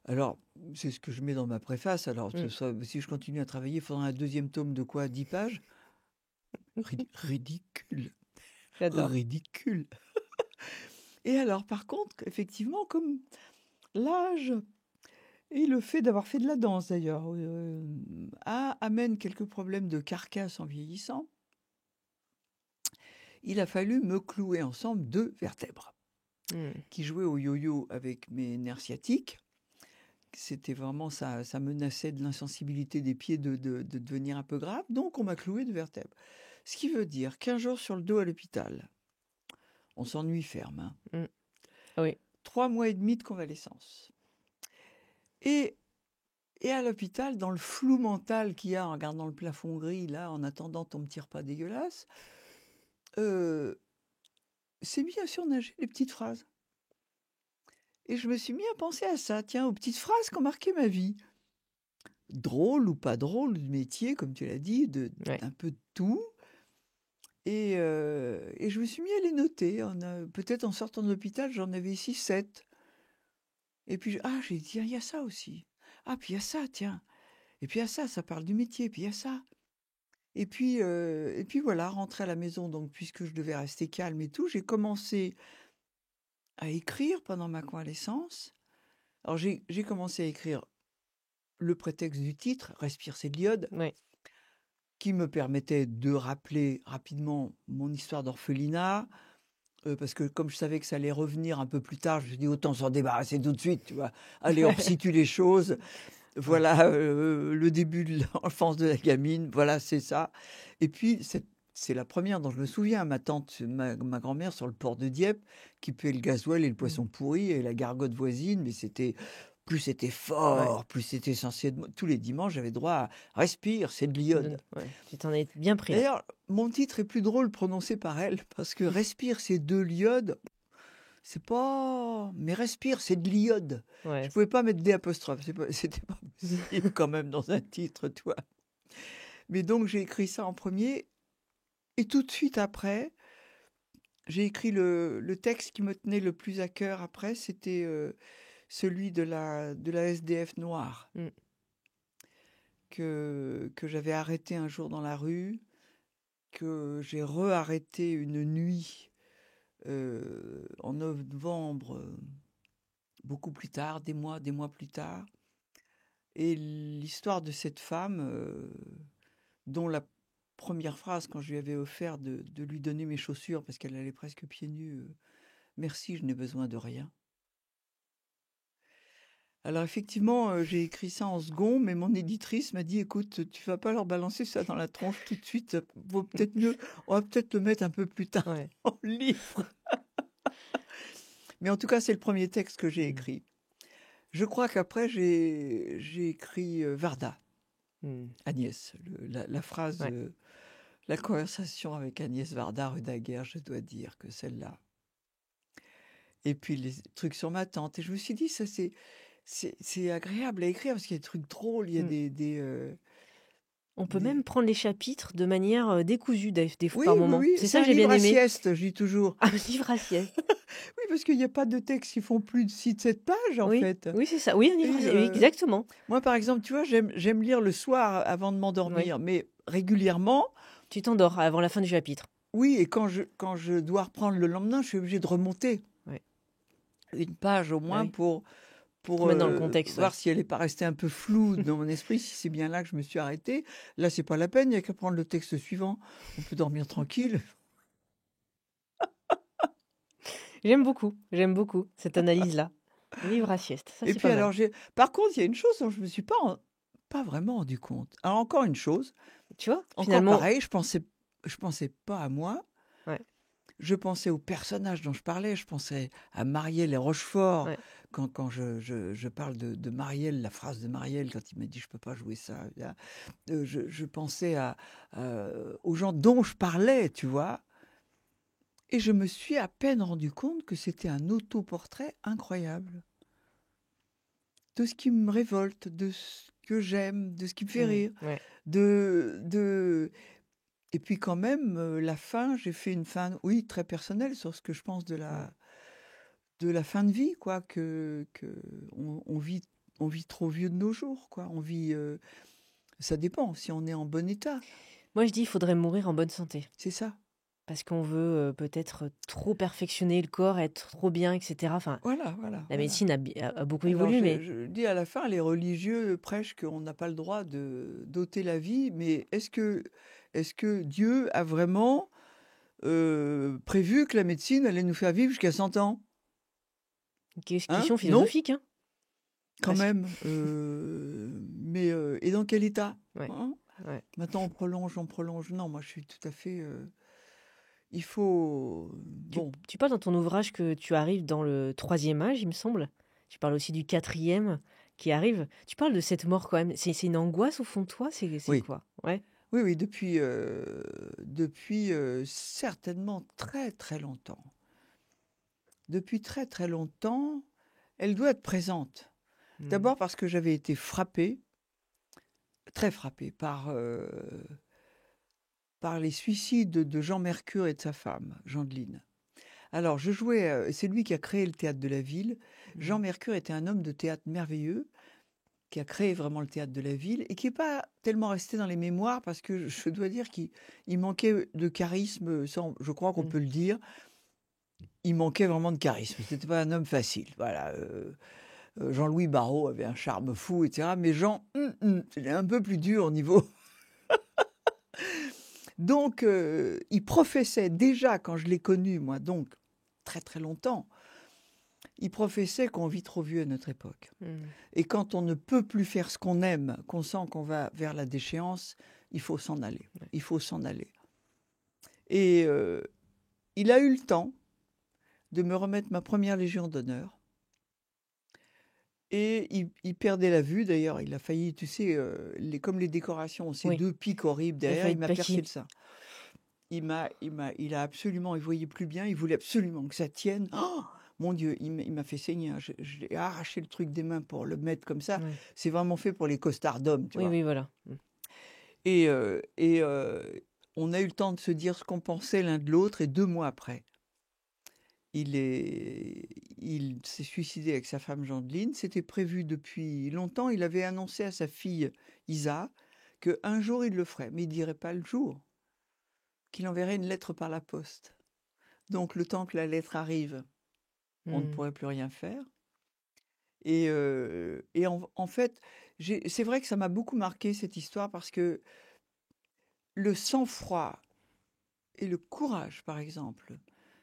Alors, c'est ce que je mets dans ma préface. Alors, si je continue à travailler, il faudra un deuxième tome de quoi? 10 pages? Ridicule. J'adore. Ridicule. Et alors, par contre, effectivement, comme l'âge et le fait d'avoir fait de la danse, d'ailleurs, amène quelques problèmes de carcasse en vieillissant, il a fallu me clouer ensemble 2 vertèbres qui jouaient au yo-yo avec mes nerfs sciatiques. C'était vraiment ça menaçait de l'insensibilité des pieds de devenir un peu grave. Donc, on m'a cloué 2 vertèbres. Ce qui veut dire 15 jours sur le dos à l'hôpital. On s'ennuie ferme. Hein. Oui. 3 mois et demi de convalescence. Et à l'hôpital, dans le flou mental qu'il y a en regardant le plafond gris, là, en attendant ton petit repas dégueulasse, c'est mis à surnager les petites phrases. Et je me suis mis à penser à ça, tiens, aux petites phrases qui ont marqué ma vie. Drôle ou pas drôle, du métier, comme tu l'as dit, un peu de tout. Et je me suis mis à les noter. Peut-être en sortant de l'hôpital, j'en avais 6, 7. Et puis, j'ai dit, il y a ça aussi. Ah, puis il y a ça, tiens. Et puis il y a ça, ça parle du métier, puis il y a ça. Et puis voilà, rentrer à la maison, donc puisque je devais rester calme et tout, j'ai commencé à écrire pendant ma convalescence. Alors j'ai commencé à écrire le prétexte du titre, Respire, c'est de l'iode, qui me permettait de rappeler rapidement mon histoire d'orphelinat, parce que comme je savais que ça allait revenir un peu plus tard, je me suis dit autant s'en débarrasser tout de suite, tu vois. Allez, on resitue les choses. Voilà le début de l'enfance de la gamine, voilà, c'est ça. Et puis, c'est la première dont je me souviens, ma tante, ma grand-mère sur le port de Dieppe, qui puait le gasoil et le poisson pourri et la gargote voisine, mais plus c'était fort, plus c'était censé être... Tous les dimanches, j'avais droit à respire, c'est de l'iode. Tu t'en es bien pris. D'ailleurs, mon titre est plus drôle prononcé par elle, parce que respire, c'est de l'iode. C'est pas... Mais respire, c'est de l'iode. Je pouvais pas mettre D apostrophe. C'était pas possible quand même dans un titre, toi. Mais donc, j'ai écrit ça en premier. Et tout de suite après, j'ai écrit le texte qui me tenait le plus à cœur après. C'était celui de la SDF noire. Que j'avais arrêté un jour dans la rue. Que j'ai re-arrêté une nuit en novembre... beaucoup plus tard, des mois plus tard. Et l'histoire de cette femme, dont la première phrase, quand je lui avais offert de lui donner mes chaussures, parce qu'elle allait presque pieds nus, merci, je n'ai besoin de rien. Alors effectivement, j'ai écrit ça en second, mais mon éditrice m'a dit, écoute, tu vas pas leur balancer ça dans la tronche tout de suite, vaut peut-être mieux, on va peut-être le mettre un peu plus tard dans le livre. Mais en tout cas, c'est le premier texte que j'ai écrit. Je crois qu'après, j'ai écrit Varda, Agnès. La phrase, la conversation avec Agnès Varda, rue Daguerre, je dois dire que celle-là. Et puis les trucs sur ma tante. Et je me suis dit, ça c'est agréable à écrire parce qu'il y a des trucs drôles, il y a On peut Des- même prendre les chapitres de manière décousue Oui, par oui, moment. oui, C'est c'est ça un que j'ai livre bien à aimé. sieste, je dis toujours. Un livre à sieste. Oui, parce qu'il n'y a pas de textes qui font plus de 6-7 pages, en Oui, fait. oui, c'est ça. Oui, un livre à Et sieste. Oui, exactement. moi, par exemple, tu vois, j'aime lire le soir avant de Oui. m'endormir, mais régulièrement, Tu t'endors avant la fin du chapitre. oui, et quand je dois reprendre le lendemain, je suis obligée de remonter Ouais. une page au Bah moins oui. Te pour mettre dans le contexte, voir ouais. si elle n'est pas restée un peu floue dans mon esprit, si c'est bien là que je me suis arrêtée. Là, c'est pas la peine, il n'y a qu'à prendre le texte suivant. On peut dormir tranquille. J'aime beaucoup cette analyse-là. Livre à sieste, ça Et c'est puis pas mal. alors, par contre, il y a une chose dont je me suis pas vraiment rendu compte. Alors encore une chose, Tu vois, encore finalement, pareil, je pensais pas à moi. ouais, Je pensais aux personnages dont je parlais, je pensais à Marielle et Rochefort. ouais. Quand je parle de Marielle, la phrase de Marielle, quand il m'a dit je peux pas jouer ça, là, je pensais aux gens dont je parlais, tu vois. Et je me suis à peine rendu compte que c'était un autoportrait incroyable. De ce qui me révolte, de ce que j'aime, de ce qui me fait rire. Ouais. De... Et puis quand même, la fin, j'ai fait une fin, oui, très personnelle sur ce que je pense de la fin de vie, quoi, que on vit trop vieux de nos jours, quoi. On vit, ça dépend si on est en bon état, Moi je dis il faudrait mourir en bonne santé. c'est ça. Parce qu'on veut peut-être trop perfectionner le corps, être trop bien, etc. Enfin, Voilà, voilà, la voilà. médecine a beaucoup Alors évolué, mais je dis à la fin, les religieux prêchent qu'on n'a pas le droit de d'ôter la vie, mais est-ce que Dieu a vraiment prévu que la médecine allait nous faire vivre jusqu'à 100 ans? Hein? question Non? philosophique, hein, Quand presque. même. Mais et dans quel état? Ouais, Hein? ouais. Maintenant, on prolonge, on prolonge. Non, moi, je suis tout à fait. Il faut. Bon, Tu parles dans ton ouvrage que tu arrives dans le troisième âge, il me semble. Tu parles aussi du quatrième qui arrive. Tu parles de cette mort quand même. C'est une angoisse au fond de toi? C'est oui, quoi? Ouais. oui, oui, depuis certainement très, très longtemps. Depuis très, très longtemps, elle doit être présente. Hmm. D'abord parce que j'avais été frappée, très frappée, par les suicides de Jean Mercure et de sa femme, Gendeline. Alors, c'est lui qui a créé le théâtre de la ville. Jean Hmm. Mercure était un homme de théâtre merveilleux, qui a créé vraiment le théâtre de la ville et qui n'est pas tellement resté dans les mémoires parce que je dois dire qu'il manquait de charisme, je crois qu'on Hmm. peut le dire. Il manquait vraiment de charisme. C'était pas un homme facile. Voilà. Jean-Louis Barrault avait un charme fou, etc. Mais Jean, c'était un peu plus dur au niveau. Donc, il professait déjà, quand je l'ai connu, moi, donc, très très longtemps, il professait qu'on vit trop vieux à notre époque. Hmm. Et quand on ne peut plus faire ce qu'on aime, qu'on sent qu'on va vers la déchéance, il faut s'en aller. Ouais. Il faut s'en aller. Et il a eu le temps de me remettre ma première Légion d'honneur. Et il perdait la vue, d'ailleurs, il a failli, tu sais, comme les décorations, ces Oui. deux pics horribles Il a derrière, failli il te m'a percé plaquer. le sein. Il a absolument, il voyait plus bien, il voulait absolument que ça tienne. Oh, mon Dieu, il m'a fait saigner, hein. Je l'ai arraché le truc des mains pour le mettre comme ça. Ouais. C'est vraiment fait pour les costards d'hommes, tu Oui, vois. oui, voilà. Et on a eu le temps de se dire ce qu'on pensait l'un de l'autre, et 2 mois après, il s'est suicidé avec sa femme Gendeline. C'était prévu depuis longtemps. Il avait annoncé à sa fille Isa qu'un jour il le ferait, mais il ne dirait pas le jour, qu'il enverrait une lettre par la poste. Donc le temps que la lettre arrive, on ne Hmm. pourrait plus rien faire. Et en fait, c'est vrai que ça m'a beaucoup marqué cette histoire parce que le sang-froid et le courage, par exemple,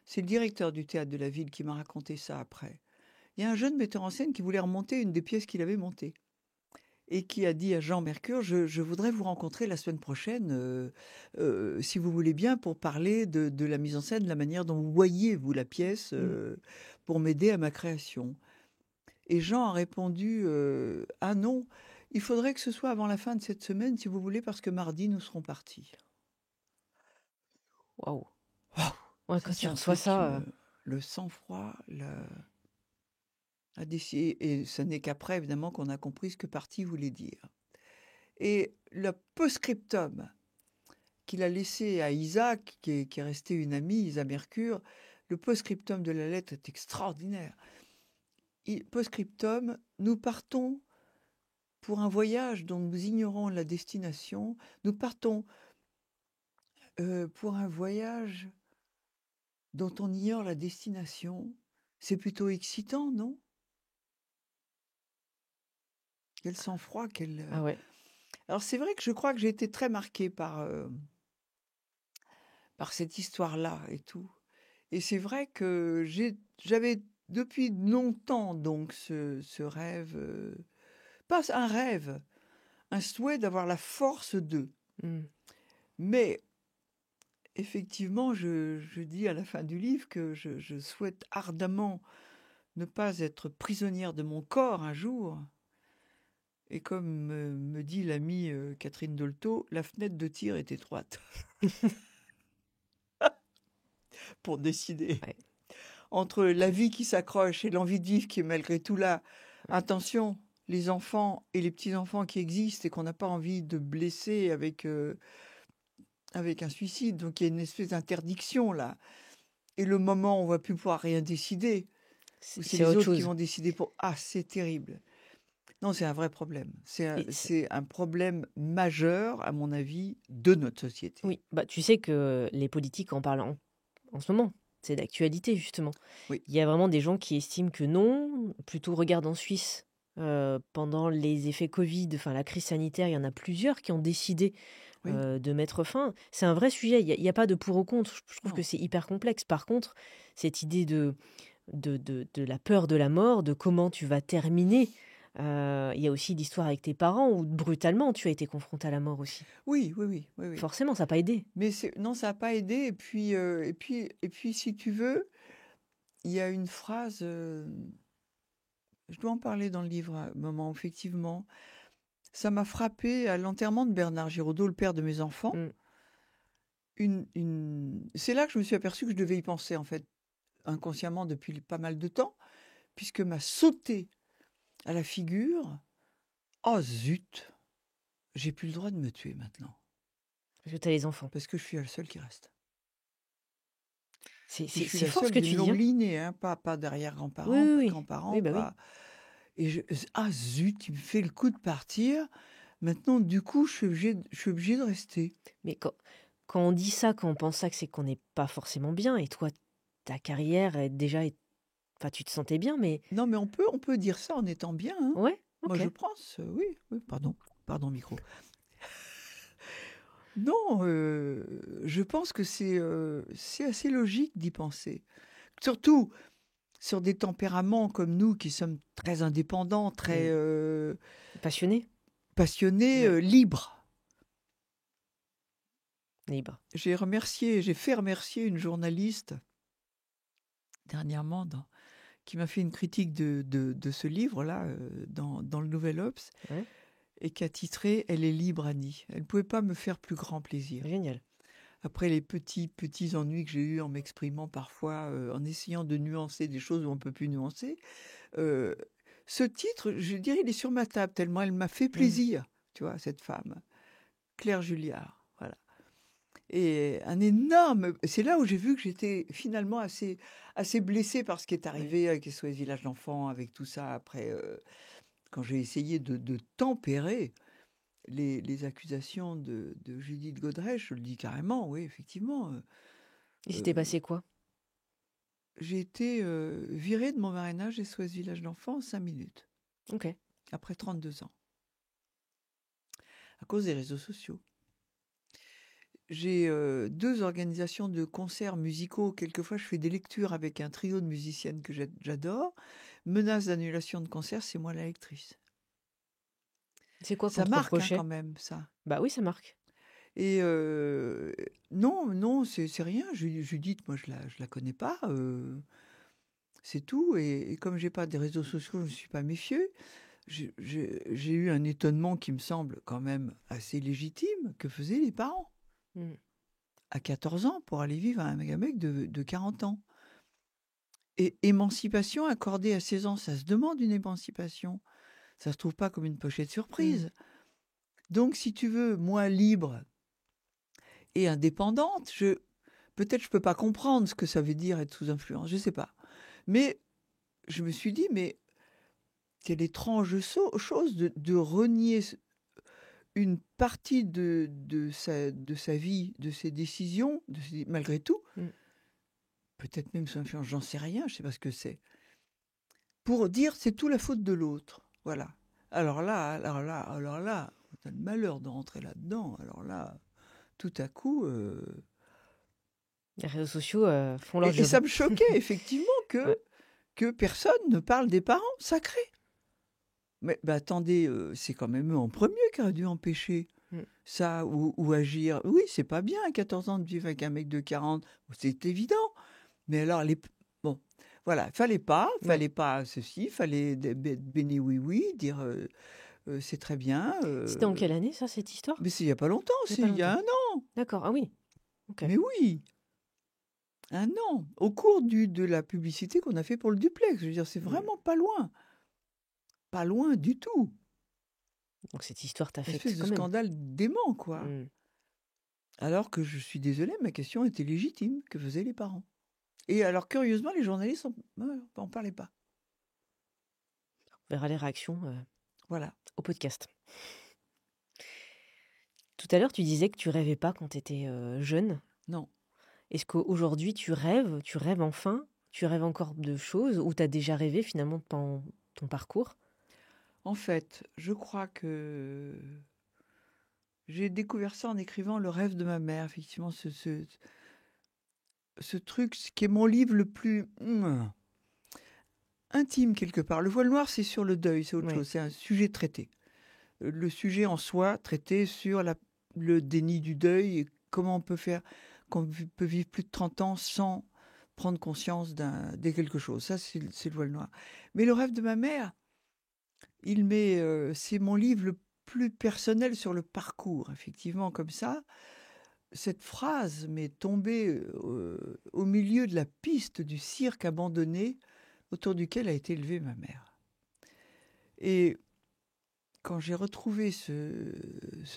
c'est le directeur du théâtre de la ville qui m'a raconté ça après. Il y a un jeune metteur en scène qui voulait remonter une des pièces qu'il avait montées et qui a dit à Jean Mercure, je voudrais vous rencontrer la semaine prochaine, si vous voulez bien, pour parler de la mise en scène, de la manière dont vous voyez, vous, la pièce, pour m'aider à ma création. Et Jean a répondu, ah non, il faudrait que ce soit avant la fin de cette semaine, si vous voulez, parce que mardi, nous serons partis. Waouh. Waouh, Ouais, ça, quand c'est tu un reçois truc qui ça, le sang-froid, a décidé, et ce n'est qu'après, évidemment, qu'on a compris ce que parti voulait dire. Et le post-scriptum qu'il a laissé à Isaac, qui est restée une amie, Isa Mercure, le post-scriptum de la lettre est extraordinaire. Post-scriptum, nous partons pour un voyage dont nous ignorons la destination. Nous partons pour un voyage dont on ignore la destination. C'est plutôt excitant, non? Quel sang-froid, quel... Ah ouais. Alors c'est vrai que je crois que j'ai été très marquée par cette histoire-là et tout. Et c'est vrai que j'avais depuis longtemps donc ce rêve, pas un rêve, un souhait d'avoir la force d'eux. Mais effectivement, je dis à la fin du livre que je souhaite ardemment ne pas être prisonnière de mon corps un jour. Et comme me dit l'amie Catherine Dolto, la fenêtre de tir est étroite. Pour décider. Ouais. Entre la vie qui s'accroche et l'envie de vivre qui est malgré tout là. Attention, les enfants et les petits-enfants qui existent et qu'on n'a pas envie de blesser avec un suicide. Donc il y a une espèce d'interdiction là. Et le moment où on ne va plus pouvoir rien décider, où c'est les autres qui vont décider pour... Ah, c'est terrible. Non, c'est un vrai problème. C'est un problème majeur, à mon avis, de notre société. Oui, bah, tu sais que les politiques en parlent en ce moment. C'est d'actualité, justement. Oui. Il y a vraiment des gens qui estiment que non. Plutôt, regarde en Suisse, pendant les effets Covid, enfin la crise sanitaire, il y en a plusieurs qui ont décidé de mettre fin. C'est un vrai sujet. Il n'y a pas de pour ou contre. Je trouve que c'est hyper complexe. Par contre, cette idée de la peur de la mort, de comment tu vas terminer... Il y a aussi l'histoire avec tes parents où brutalement tu as été confronté à la mort aussi. Oui. Forcément, ça n'a pas aidé. Mais non, ça n'a pas aidé. Et puis, si tu veux, il y a une phrase, je dois en parler dans le livre à un moment, effectivement. Ça m'a frappé à l'enterrement de Bernard Giraudot, le père de mes enfants. C'est là que je me suis aperçue que je devais y penser, en fait, inconsciemment depuis pas mal de temps, puisque m'a sauté à la figure. Oh zut, j'ai plus le droit de me tuer maintenant. Parce que tu as les enfants. Parce que je suis la seule qui reste. C'est fort ce que tu dis. Longue lignée, hein, pas derrière grands-parents, Oui. grands-parents. Oui, bah oui. Et ah zut, il me fait le coup de partir. Maintenant, du coup, je suis obligée de rester. Mais quand on dit ça, quand on pense ça, c'est qu'on n'est pas forcément bien. Et toi, ta carrière est déjà... Enfin, tu te sentais bien, mais... Non, mais on peut dire ça en étant bien. Hein. Ouais, ok. Moi, je pense, oui. Pardon, micro. Non, je pense que c'est assez logique d'y penser. Surtout sur des tempéraments comme nous, qui sommes très indépendants, très... Passionnés. Libres. Libre. J'ai fait remercier une journaliste dernièrement qui m'a fait une critique de ce livre-là dans le Nouvel Obs et qui a titré « Elle est libre, Annie ». Elle ne pouvait pas me faire plus grand plaisir. Génial. Après les petits ennuis que j'ai eus en m'exprimant parfois, en essayant de nuancer des choses où on ne peut plus nuancer, ce titre, je dirais, il est sur ma table tellement elle m'a fait plaisir, tu vois, cette femme, Claire Julliard. Voilà. Et un énorme... C'est là où j'ai vu que j'étais finalement assez blessée par ce qui est arrivé avec SOS Village d'enfants, avec tout ça. Après, quand j'ai essayé de tempérer les accusations de Judith Godrèche, je le dis carrément, oui, effectivement. Il s'était passé quoi? J'ai été virée de mon marrainage SOS Village d'enfants en 5 minutes. Ok. Après 32 ans. À cause des réseaux sociaux. J'ai 2 organisations de concerts musicaux. Quelquefois, je fais des lectures avec un trio de musiciennes que j'adore. Menace d'annulation de concert, c'est moi la lectrice. C'est quoi ça marque hein, quand même, ça. Bah oui, ça marque. Et non, c'est rien. Judith, moi, je la connais pas. C'est tout. Et comme j'ai pas des réseaux sociaux, je ne suis pas méfieux. J'ai eu un étonnement qui me semble quand même assez légitime. Que faisaient les parents à 14 ans pour aller vivre à un mec de 40 ans. Et émancipation accordée à 16 ans, ça se demande une émancipation. Ça se trouve pas comme une pochette surprise. Donc, si tu veux, moi, libre et indépendante, peut-être je peux pas comprendre ce que ça veut dire être sous influence, je sais pas. Mais je me suis dit, mais quelle étrange chose de renier une partie de sa vie, de ses décisions, malgré tout, Mm. peut-être même sous influence, j'en sais rien, je sais pas ce que c'est, pour dire c'est tout la faute de l'autre. Voilà. Alors là, on a le malheur de rentrer là-dedans. Alors là, tout à coup... Les réseaux sociaux font leur Et job. ça me choquait, effectivement, Ouais. que personne ne parle des parents sacrés. Mais attendez, c'est quand même eux en premier qui auraient dû empêcher Mm. ça ou agir. Oui, c'est pas bien à 14 ans de vivre avec un mec de 40, c'est évident. Mais alors, bon, voilà, fallait pas ceci, fallait béni oui, dire c'est très bien. C'était en quelle année, ça, cette histoire? Mais c'est il y a pas longtemps, Il y a c'est pas il y a longtemps. un an. D'accord, ah oui. Ok. Mais oui, un an, au cours de la publicité qu'on a fait pour le duplex. Je veux dire, c'est vraiment pas loin du tout. Donc cette histoire Une t'affecte espèce de quand même. scandale dément, quoi. Mm. Alors que je suis désolée, ma question était légitime. Que faisaient les parents? Et alors, curieusement, les journalistes en parlaient pas. On verra les réactions Voilà. au podcast. Tout à l'heure, tu disais que tu rêvais pas quand tu étais jeune. Non. Est-ce qu'aujourd'hui, tu rêves enfin? Tu rêves encore de choses ou tu as déjà rêvé finalement pendant ton parcours? En fait, je crois que j'ai découvert ça en écrivant Le rêve de ma mère. Effectivement, ce truc, ce qui est mon livre le plus intime quelque part. Le voile noir, c'est sur le deuil, c'est autre Ouais. chose. C'est un sujet traité. Le sujet en soi, traité sur le déni du deuil et comment qu'on peut vivre plus de 30 ans sans prendre conscience de quelque chose. Ça, c'est le voile noir. Mais Le rêve de ma mère, c'est mon livre le plus personnel sur le parcours. Effectivement, comme ça, cette phrase m'est tombée au milieu de la piste du cirque abandonné autour duquel a été élevée ma mère. Et quand j'ai retrouvé ce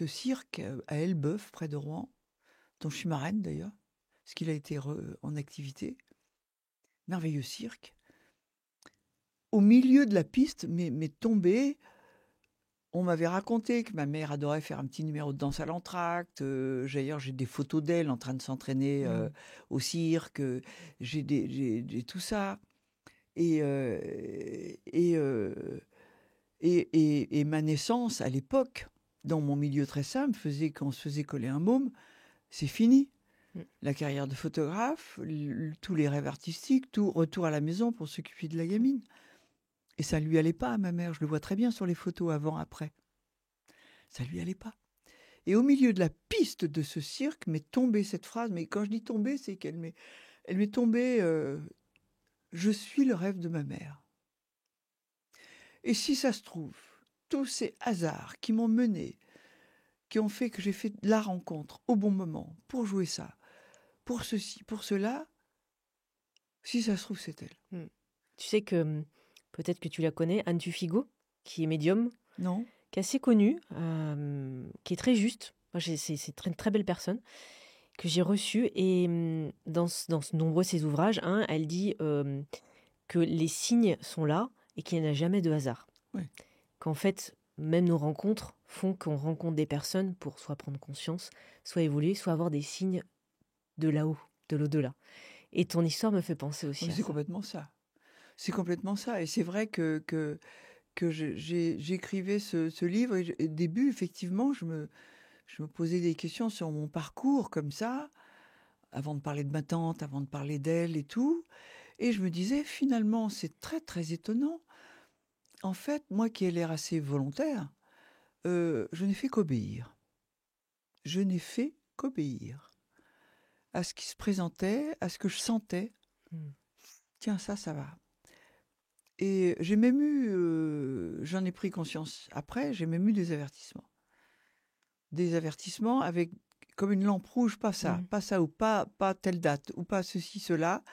cirque à Elbeuf, près de Rouen, dont je suis marraine d'ailleurs, parce qu'il a été en activité, merveilleux cirque, au milieu de la piste, m'est tombé. On m'avait raconté que ma mère adorait faire un petit numéro de danse à l'entracte. D'ailleurs, j'ai des photos d'elle en train de s'entraîner au cirque. J'ai tout ça. Et, et ma naissance, à l'époque, dans mon milieu très simple, faisait qu'on se faisait coller un môme. C'est fini. La carrière de photographe, tous les rêves artistiques, tout retour à la maison pour s'occuper de la gamine. Et ça ne lui allait pas à ma mère. Je le vois très bien sur les photos avant, après. Ça lui allait pas. Et au milieu de la piste de ce cirque m'est tombée cette phrase. Mais quand je dis tombée, c'est elle m'est tombée. Je suis le rêve de ma mère. Et si ça se trouve, tous ces hasards qui m'ont mené, qui ont fait que j'ai fait la rencontre au bon moment pour jouer ça, pour ceci, pour cela, si ça se trouve, c'est elle. Tu sais que peut-être que tu la connais, Anne Tufigo, qui est médium, Non? qui est assez connue, qui est très juste. Moi, c'est une très belle personne que j'ai reçue. Et dans nombreux de ses ouvrages, elle dit que les signes sont là et qu'il n'y en a jamais de hasard. Ouais. Qu'en fait, même nos rencontres font qu'on rencontre des personnes pour soit prendre conscience, soit évoluer, soit avoir des signes de là-haut, de l'au-delà. Et ton histoire me fait penser aussi à C'est ça. complètement ça. C'est complètement ça. Et c'est vrai que j'écrivais ce livre et au début, effectivement, je me posais des questions sur mon parcours comme ça, avant de parler de ma tante, avant de parler d'elle et tout. Et je me disais, finalement, c'est très, très étonnant. En fait, moi qui ai l'air assez volontaire, je n'ai fait qu'obéir. Je n'ai fait qu'obéir à ce qui se présentait, à ce que je sentais. Tiens, ça va. Et j'ai même eu, j'en ai pris conscience après, j'ai même eu des avertissements. Des avertissements avec comme une lampe rouge, pas ça ou pas telle date, ou pas ceci, cela.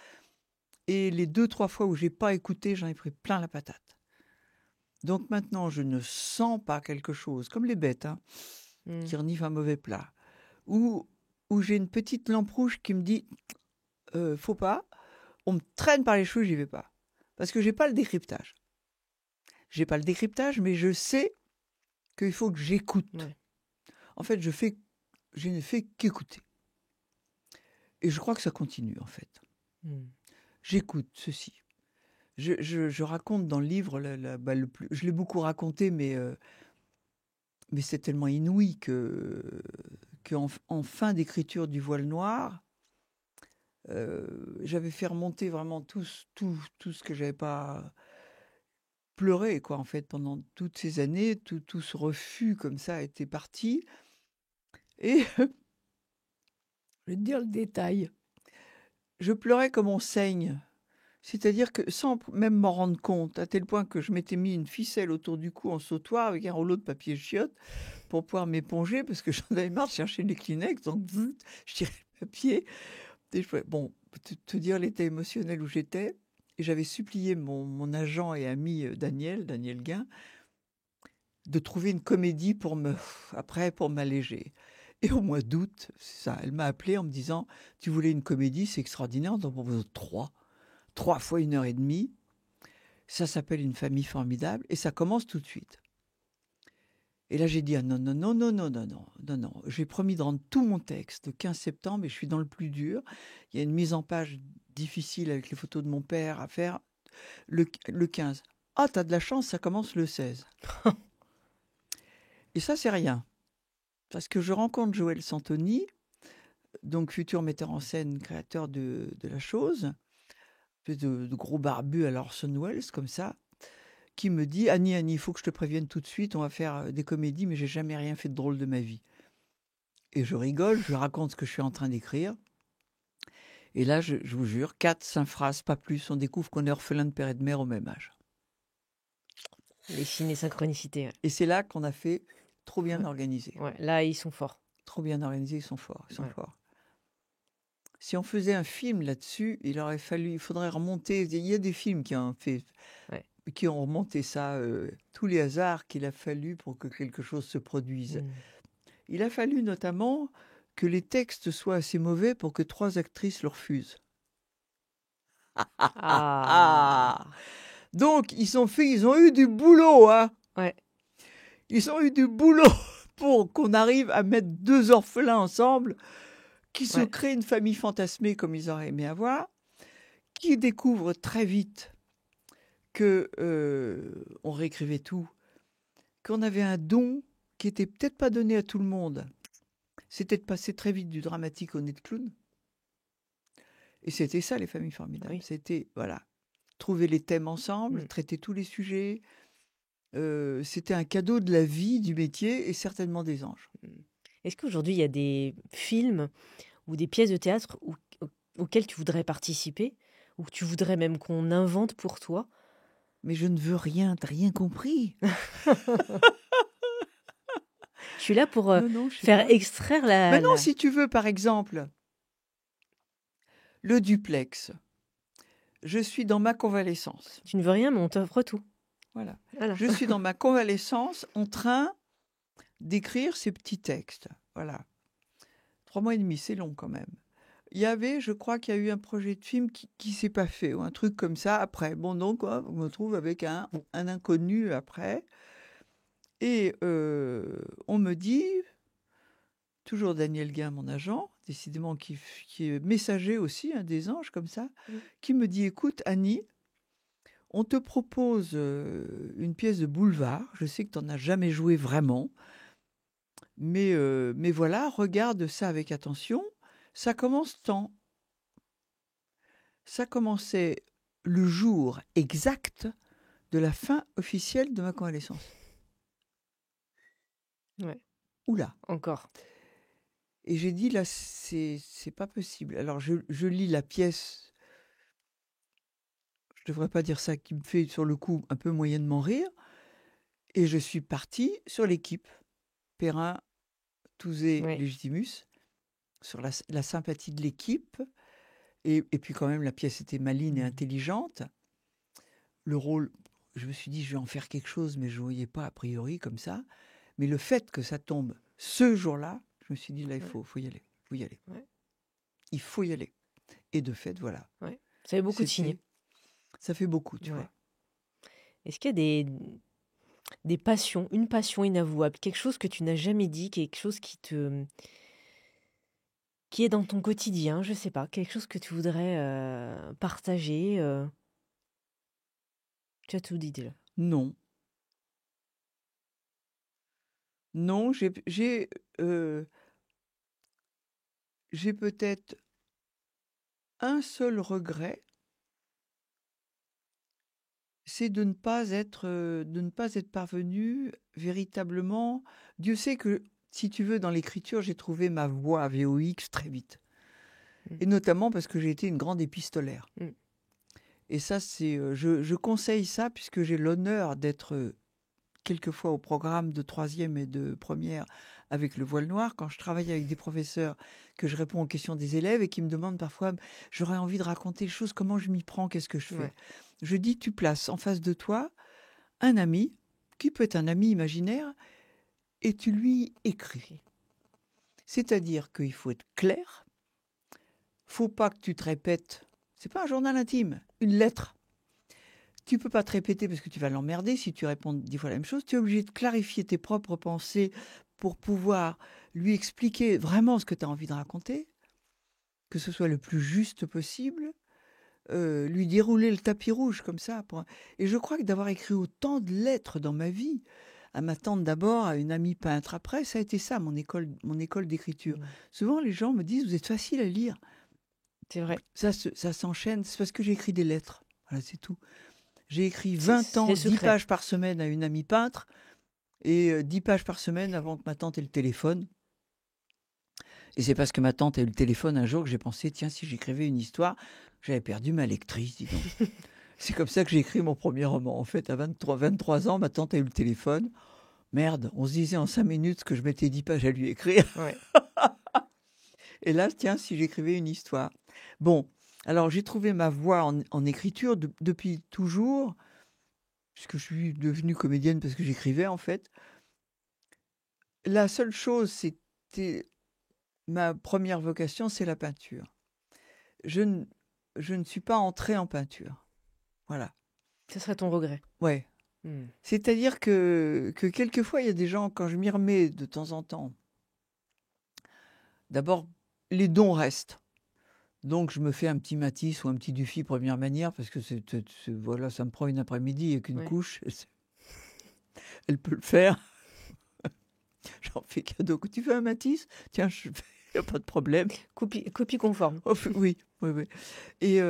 Et les 2-3 fois où j'ai pas écouté, j'en ai pris plein la patate. Donc maintenant, je ne sens pas quelque chose, comme les bêtes, hein. qui renifle un mauvais plat. Ou j'ai une petite lampe rouge qui me dit faut pas, on me traîne par les cheveux, j'y vais pas. Parce que j'ai pas le décryptage. J'ai pas le décryptage, mais je sais qu'il faut que j'écoute. Ouais. En fait, je ne fais qu'écouter. Et je crois que ça continue, en fait. J'écoute ceci. Je raconte dans le livre, je l'ai beaucoup raconté, mais c'est tellement inouï qu'en fin d'écriture du Voile noir, j'avais fait remonter vraiment tout ce que j'avais pas pleuré, quoi, en fait, pendant toutes ces années. Tout ce refus comme ça était parti. Et je vais te dire le détail. Je pleurais comme on saigne. C'est-à-dire que sans même m'en rendre compte, à tel point que je m'étais mis une ficelle autour du cou en sautoir avec un rouleau de papier chiotte pour pouvoir m'éponger, parce que j'en avais marre de chercher les Kleenex, donc je tirais le papier. Et bon, te dire l'état émotionnel où j'étais. Et j'avais supplié mon agent et ami Daniel Guin, de trouver une comédie pour m'alléger. Et au mois d'août, c'est ça, elle m'a appelé en me disant « Tu voulais une comédie, c'est extraordinaire, on t'en propose 3. 3 fois 1h30. Ça s'appelle Une famille formidable et ça commence tout de suite. » Et là, j'ai dit « Ah non, non, non, non, non, non, non, non, non. J'ai promis de rendre tout mon texte le 15 septembre et je suis dans le plus dur. Il y a une mise en page difficile avec les photos de mon père à faire le 15. Ah, t'as de la chance, ça commence le 16. » Et ça, c'est rien. Parce que je rencontre Joël Santoni, donc futur metteur en scène, créateur de la chose, de gros barbu à l'Orson Welles, comme ça, qui me dit « Annie, il faut que je te prévienne tout de suite, on va faire des comédies, mais j'ai jamais rien fait de drôle de ma vie. » Et je rigole, je raconte ce que je suis en train d'écrire. Et là, je vous jure, 4-5 phrases, pas plus, on découvre qu'on est orphelin de père et de mère au même âge. Les signes et synchronicités. Ouais. Et c'est là qu'on a fait trop bien organisé. Ouais, là, ils sont forts. Trop bien organisé, ils sont forts. Ils sont Ouais. forts. Si on faisait un film là-dessus, il faudrait remonter. Il y a des films qui ont fait, qui ont remonté ça, tous les hasards qu'il a fallu pour que quelque chose se produise. Il a fallu notamment que les textes soient assez mauvais pour que 3 actrices le refusent. Donc ils ont eu du boulot, hein. Ouais. Ils ont eu du boulot pour qu'on arrive à mettre 2 orphelins ensemble, qui se créent une famille fantasmée comme ils auraient aimé avoir, qui découvrent très vite que on réécrivait tout, qu'on avait un don qui était peut-être pas donné à tout le monde. C'était de passer très vite du dramatique au nez de clown. Et c'était ça, les familles formidables. Oui. C'était, voilà, trouver les thèmes ensemble, traiter tous les sujets. C'était un cadeau de la vie, du métier et certainement des anges. Est-ce qu'aujourd'hui, il y a des films ou des pièces de théâtre auxquelles tu voudrais participer, ou que tu voudrais même qu'on invente pour toi? Mais je ne veux rien, t'as rien compris. Je suis là pour faire extraire la... Mais non, si tu veux, par exemple, le duplex. Je suis dans ma convalescence. Tu ne veux rien, mais on t'offre tout. Voilà. Je suis dans ma convalescence en train d'écrire ces petits textes. Voilà. 3 mois et demi, c'est long quand même. Je crois qu'il y a eu un projet de film qui s'est pas fait, ou un truc comme ça après. Bon, donc, on me retrouve avec un inconnu après. Et on me dit, toujours Daniel Guin, mon agent, décidément qui est messager aussi, des anges comme ça, qui me dit, écoute, Annie, on te propose une pièce de boulevard. Je sais que tu n'en as jamais joué vraiment. Mais voilà, regarde ça avec attention. Ça commence tant. Ça commençait le jour exact de la fin officielle de ma convalescence. Ouais. Oula. Encore. Et j'ai dit, là, c'est pas possible. Alors, je lis la pièce. Je devrais pas dire ça, qui me fait, sur le coup, un peu moyennement rire. Et je suis partie sur l'équipe. Perrin, Touzé, Légitimus, sur la sympathie de l'équipe. Et puis quand même, la pièce était maligne et intelligente. Le rôle, je me suis dit, je vais en faire quelque chose, mais je ne voyais pas a priori comme ça. Mais le fait que ça tombe ce jour-là, je me suis dit, là, il Ouais. faut y aller. Faut y aller. Ouais. Il faut y aller. Et de fait, voilà. Ouais. Ça fait beaucoup de signes. Ça fait beaucoup, tu Ouais. vois. Est-ce qu'il y a des passions, une passion inavouable, quelque chose que tu n'as jamais dit, quelque chose qui est dans ton quotidien, je sais pas, quelque chose que tu voudrais partager. Tu as tout dit déjà. Non. Non, euh, j'ai peut-être un seul regret, c'est de ne pas être parvenu véritablement. Dieu sait que, si tu veux, dans l'écriture, j'ai trouvé ma voie VOX très vite. Et notamment parce que j'ai été une grande épistolaire. Mm. Et ça, je conseille ça puisque j'ai l'honneur d'être quelquefois au programme de troisième et de première avec le voile noir, quand je travaille avec des professeurs, que je réponds aux questions des élèves et qui me demandent parfois, j'aurais envie de raconter les choses, comment je m'y prends, qu'est-ce que je fais? Ouais. Je dis, tu places en face de toi un ami, qui peut être un ami imaginaire, et tu lui écris. C'est-à-dire qu'il faut être clair, faut pas que tu te répètes, c'est pas un journal intime, une lettre. Tu peux pas te répéter parce que tu vas l'emmerder si tu réponds 10 fois la même chose. Tu es obligé de clarifier tes propres pensées pour pouvoir lui expliquer vraiment ce que tu as envie de raconter, que ce soit le plus juste possible, lui dérouler le tapis rouge comme ça. Et je crois que d'avoir écrit autant de lettres dans ma vie, à ma tante d'abord, à une amie peintre après, ça a été ça, mon école d'écriture. Souvent, les gens me disent, vous êtes facile à lire. C'est vrai. Ça s'enchaîne, c'est parce que j'ai écrit des lettres. Voilà, c'est tout. J'ai écrit C'est 20 ans, 10 secret. pages par semaine à une amie peintre et 10 pages par semaine avant que ma tante ait le téléphone. Et c'est parce que ma tante a eu le téléphone un jour que j'ai pensé, tiens, si j'écrivais une histoire, j'avais perdu ma lectrice, dis donc. C'est comme ça que j'ai écrit mon premier roman. En fait, à 23 ans, ma tante a eu le téléphone. Merde, on se disait en 5 minutes que je mettais 10 pages à lui écrire. Ouais. Et là, tiens, si j'écrivais une histoire. Bon, alors j'ai trouvé ma voie en écriture depuis toujours, puisque je suis devenue comédienne parce que j'écrivais en fait. La seule chose, c'était ma première vocation, c'est la peinture. Je ne suis pas entrée en peinture. Voilà. Ce serait ton regret. Ouais. C'est-à-dire que quelquefois, il y a des gens, quand je m'y remets de temps en temps, d'abord, les dons restent. Donc, je me fais un petit Matisse ou un petit Dufy première manière, parce que voilà, ça me prend une après-midi avec une couche. Elle peut le faire. J'en fais cadeau. Tu veux un Matisse? Tiens, il n'y a pas de problème. Copie conforme. Oh, oui. Et,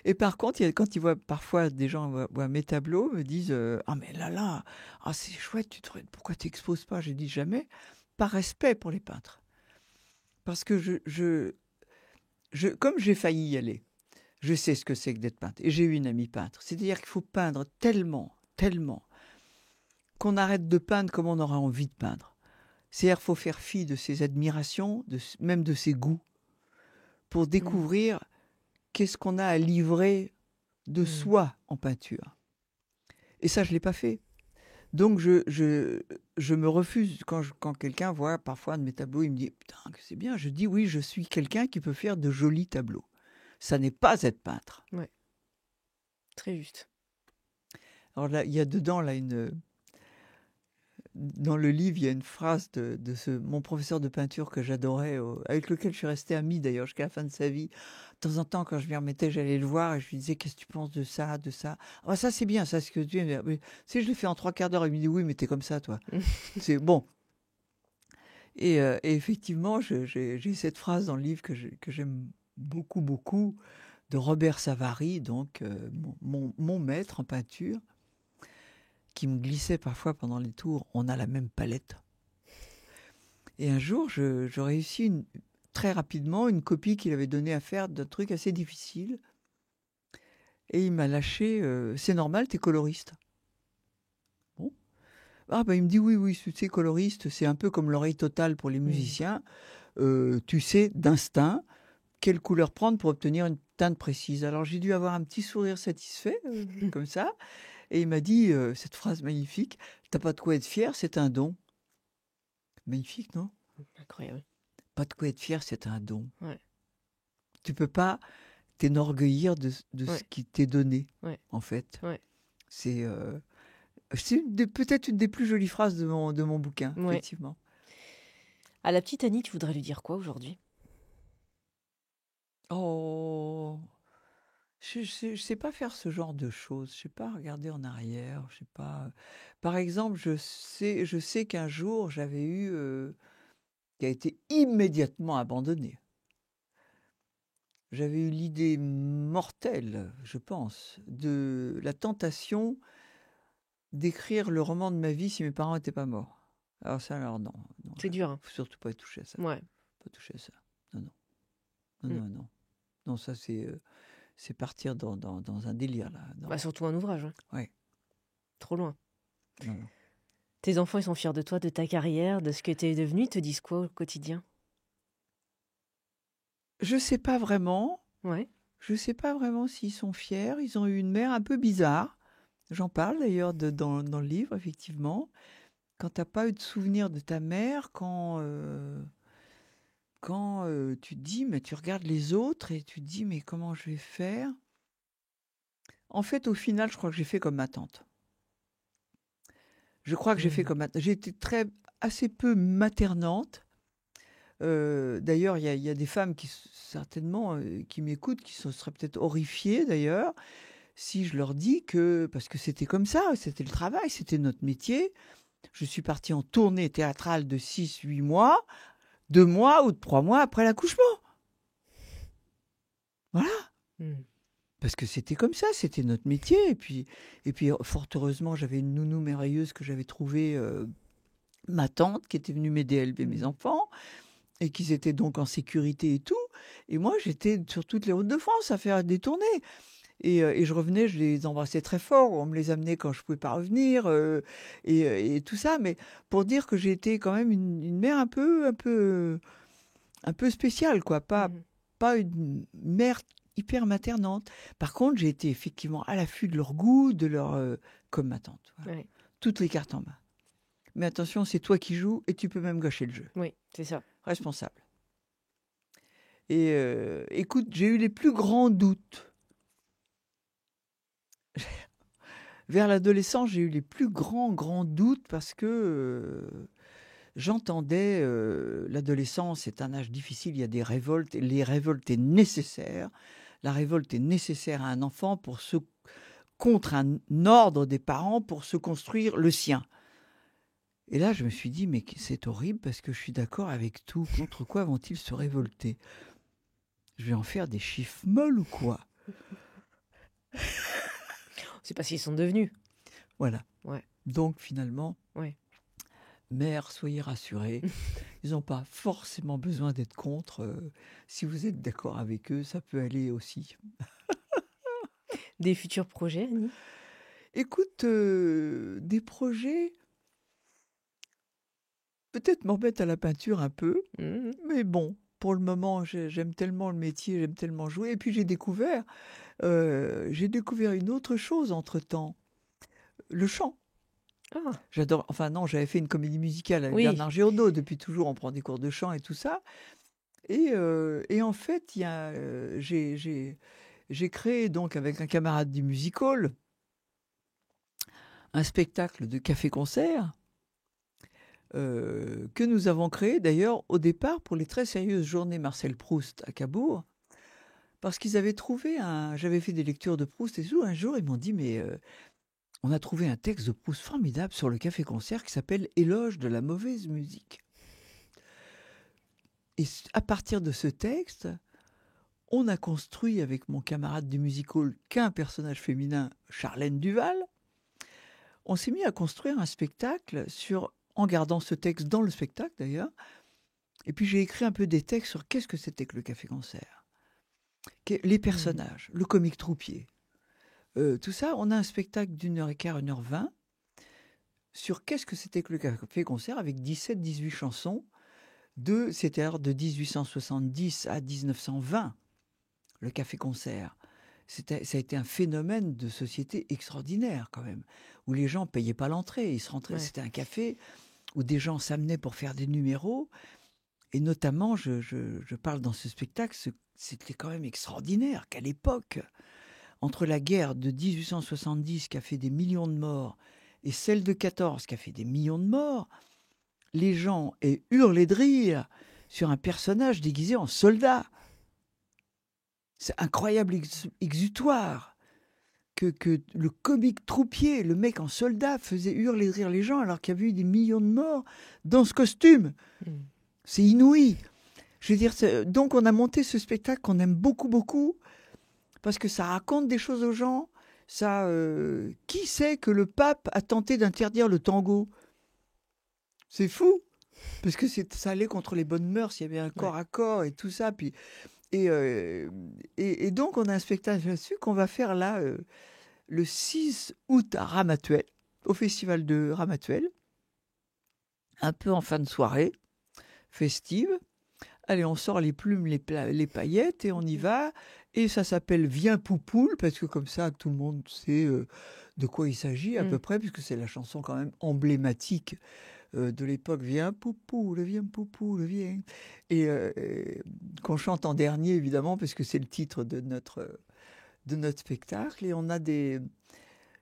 et par contre, quand ils voient parfois des gens voient mes tableaux, me disent ah mais là, ah, c'est chouette, pourquoi tu n'exposes pas? J'ai dit jamais, par respect pour les peintres. Parce que comme j'ai failli y aller, je sais ce que c'est que d'être peintre. Et j'ai eu une amie peintre. C'est-à-dire qu'il faut peindre tellement, qu'on arrête de peindre comme on aura envie de peindre. C'est-à-dire qu'il faut faire fi de ses admirations, même de ses goûts, pour découvrir qu'est-ce qu'on a à livrer de soi en peinture. Et ça, je ne l'ai pas fait. Donc, je me refuse. Quand quelqu'un voit parfois un de mes tableaux, il me dit « Putain, que c'est bien ». Je dis « Oui, je suis quelqu'un qui peut faire de jolis tableaux. Ça n'est pas être peintre. » Ouais. Très juste. Alors là, il y a dedans, là, dans le livre, il y a une phrase de mon professeur de peinture que j'adorais, avec lequel je suis restée amie d'ailleurs jusqu'à la fin de sa vie. De temps en temps, quand je m'y remettais, j'allais le voir et je lui disais « Qu'est-ce que tu penses de ça, de ça ?»« Ah, ça c'est bien, ça c'est ce que tu aimes. » Tu sais, je l'ai fait en 3 quarts d'heure. Il me dit « Oui, mais t'es comme ça, toi. » C'est bon. Et effectivement, j'ai cette phrase dans le livre que j'aime beaucoup, de Robert Savary, donc mon maître en peinture, qui me glissait parfois pendant les tours « On a la même palette ». Et un jour, je réussis très rapidement une copie qu'il avait donnée à faire d'un truc assez difficile. Et il m'a lâché « C'est normal, t'es coloriste ». Bon. Ah ben il me dit « Oui, tu sais, coloriste, c'est un peu comme l'oreille totale pour les musiciens. Tu sais d'instinct quelle couleur prendre pour obtenir une teinte précise. » Alors j'ai dû avoir un petit sourire satisfait, comme ça. Et il m'a dit cette phrase magnifique « T'as pas de quoi être fier, c'est un don. » Magnifique, non? Incroyable. Pas de quoi être fier, c'est un don. Ouais. Tu peux pas t'enorgueillir de ce Ouais. qui t'est donné, Ouais. en fait. Ouais. C'est peut-être une des plus jolies phrases de mon bouquin, Ouais. effectivement. À la petite Annie, tu voudrais lui dire quoi aujourd'hui? Oh, je sais pas faire ce genre de choses. Je sais pas regarder en arrière. Je sais pas. Par exemple, je sais qu'un jour j'avais eu qui a été immédiatement abandonné. J'avais eu l'idée mortelle, je pense, de la tentation d'écrire le roman de ma vie si mes parents n'étaient pas morts. Alors non, C'est dur, hein? faut surtout pas toucher à ça. Ouais. Pas toucher à ça. Non, non, non, Mm. non, non. Non, ça c'est partir dans un délire là. Non. Bah, surtout un ouvrage, hein. Ouais. Trop loin. Non, non. Tes enfants, ils sont fiers de toi, de ta carrière, de ce que tu es devenu. Ils te disent quoi au quotidien? Je sais pas vraiment. Ouais. Je sais pas vraiment s'ils sont fiers. Ils ont eu une mère un peu bizarre. J'en parle d'ailleurs dans le livre, effectivement. Quand t'as pas eu de souvenir de ta mère, quand tu te dis, mais tu regardes les autres et tu te dis, mais comment je vais faire? En fait, au final, je crois que j'ai fait comme ma tante. Je crois que j'ai fait Mm. comme ma tante. J'ai été assez peu maternante. D'ailleurs, il y a des femmes qui, certainement, qui m'écoutent, qui se seraient peut-être horrifiées, d'ailleurs, si je leur dis que, parce que c'était comme ça, c'était le travail, c'était notre métier. Je suis partie en tournée théâtrale de 6-8 mois, 2 mois ou 3 mois après l'accouchement. Voilà. Mm. Parce que c'était comme ça, c'était notre métier. Et puis fort heureusement, j'avais une nounou merveilleuse que j'avais trouvée, ma tante, qui était venue m'aider à élever mes enfants, et qui étaient donc en sécurité et tout. Et moi, j'étais sur toutes les routes de France à faire des tournées. Et je revenais, je les embrassais très fort. On me les amenait quand je ne pouvais pas revenir, et tout ça. Mais pour dire que j'ai été quand même une mère un peu spéciale, quoi. Mhm. Pas une mère hyper maternante. Par contre, j'ai été effectivement à l'affût de leur goût, comme ma tante. Voilà. Ouais. Toutes les cartes en main. Mais attention, c'est toi qui joues et tu peux même gâcher le jeu. Oui, c'est ça. Responsable. Et écoute, j'ai eu les plus grands doutes. Vers l'adolescence, j'ai eu les plus grands doutes parce que j'entendais l'adolescence est un âge difficile, il y a des révoltes, et les révoltes est nécessaire. La révolte est nécessaire à un enfant contre un ordre des parents pour se construire le sien. Et là, je me suis dit, mais c'est horrible parce que je suis d'accord avec tout. Contre quoi vont-ils se révolter? Je vais en faire des chiffres molles ou quoi? C'est parce qu'ils sont devenus. Voilà. Ouais. Donc finalement, Ouais. mère, soyez rassurés. Ils n'ont pas forcément besoin d'être contre. Si vous êtes d'accord avec eux, ça peut aller aussi. Des futurs projets, Annie? Écoute, des projets, peut-être m'embête à la peinture un peu, Mhm. mais bon, pour le moment, j'aime tellement le métier, j'aime tellement jouer. Et puis j'ai découvert une autre chose entre-temps, le chant. Ah, J'adore. Enfin non, j'avais fait une comédie musicale avec oui. Bernard Giraudot. Depuis toujours, on prend des cours de chant et tout ça. Et en fait, j'ai créé donc avec un camarade du music hall un spectacle de café-concert que nous avons créé d'ailleurs au départ pour les très sérieuses journées Marcel Proust à Cabourg, parce qu'ils avaient trouvé j'avais fait des lectures de Proust et tout. Un jour, ils m'ont dit, mais on a trouvé un texte de Proust formidable sur le café-concert qui s'appelle Éloge de la mauvaise musique. Et à partir de ce texte, on a construit avec mon camarade du music hall, qu'un personnage féminin, Charlène Duval. On s'est mis à construire un spectacle en gardant ce texte dans le spectacle d'ailleurs. Et puis j'ai écrit un peu des textes sur qu'est-ce que c'était que le café-concert, les personnages, le comique troupier. Tout ça, on a un spectacle d'1h15, 1h20 sur qu'est-ce que c'était que le café-concert avec 17-18 chansons c'est-à-dire de 1870 à 1920. Le café-concert, ça a été un phénomène de société extraordinaire quand même, où les gens ne payaient pas l'entrée, ils se rentraient, Ouais. c'était un café où des gens s'amenaient pour faire des numéros. Et notamment, je parle dans ce spectacle, c'était quand même extraordinaire qu'à l'époque, entre la guerre de 1870 qui a fait des millions de morts et celle de 14 qui a fait des millions de morts, les gens aient hurlé de rire sur un personnage déguisé en soldat. C'est incroyable exutoire que le comique troupier, le mec en soldat, faisait hurler de rire les gens alors qu'il y avait eu des millions de morts dans ce costume. C'est inouï. Je veux dire, donc on a monté ce spectacle qu'on aime beaucoup, beaucoup, parce que ça raconte des choses aux gens. Ça, qui sait que le pape a tenté d'interdire le tango? C'est fou, parce que ça allait contre les bonnes mœurs, il y avait un corps à corps et tout ça. Puis, et donc on a un spectacle là-dessus qu'on va faire là le 6 août à Ramatuelle, au festival de Ramatuelle, un peu en fin de soirée, festive. Allez, on sort les plumes, les paillettes et on y va. Et ça s'appelle Viens Poupoule, parce que comme ça, tout le monde sait de quoi il s'agit à peu près, puisque c'est la chanson quand même emblématique de l'époque. Viens Poupoule, viens. Et qu'on chante en dernier, évidemment, parce que c'est le titre de notre spectacle. Et on a des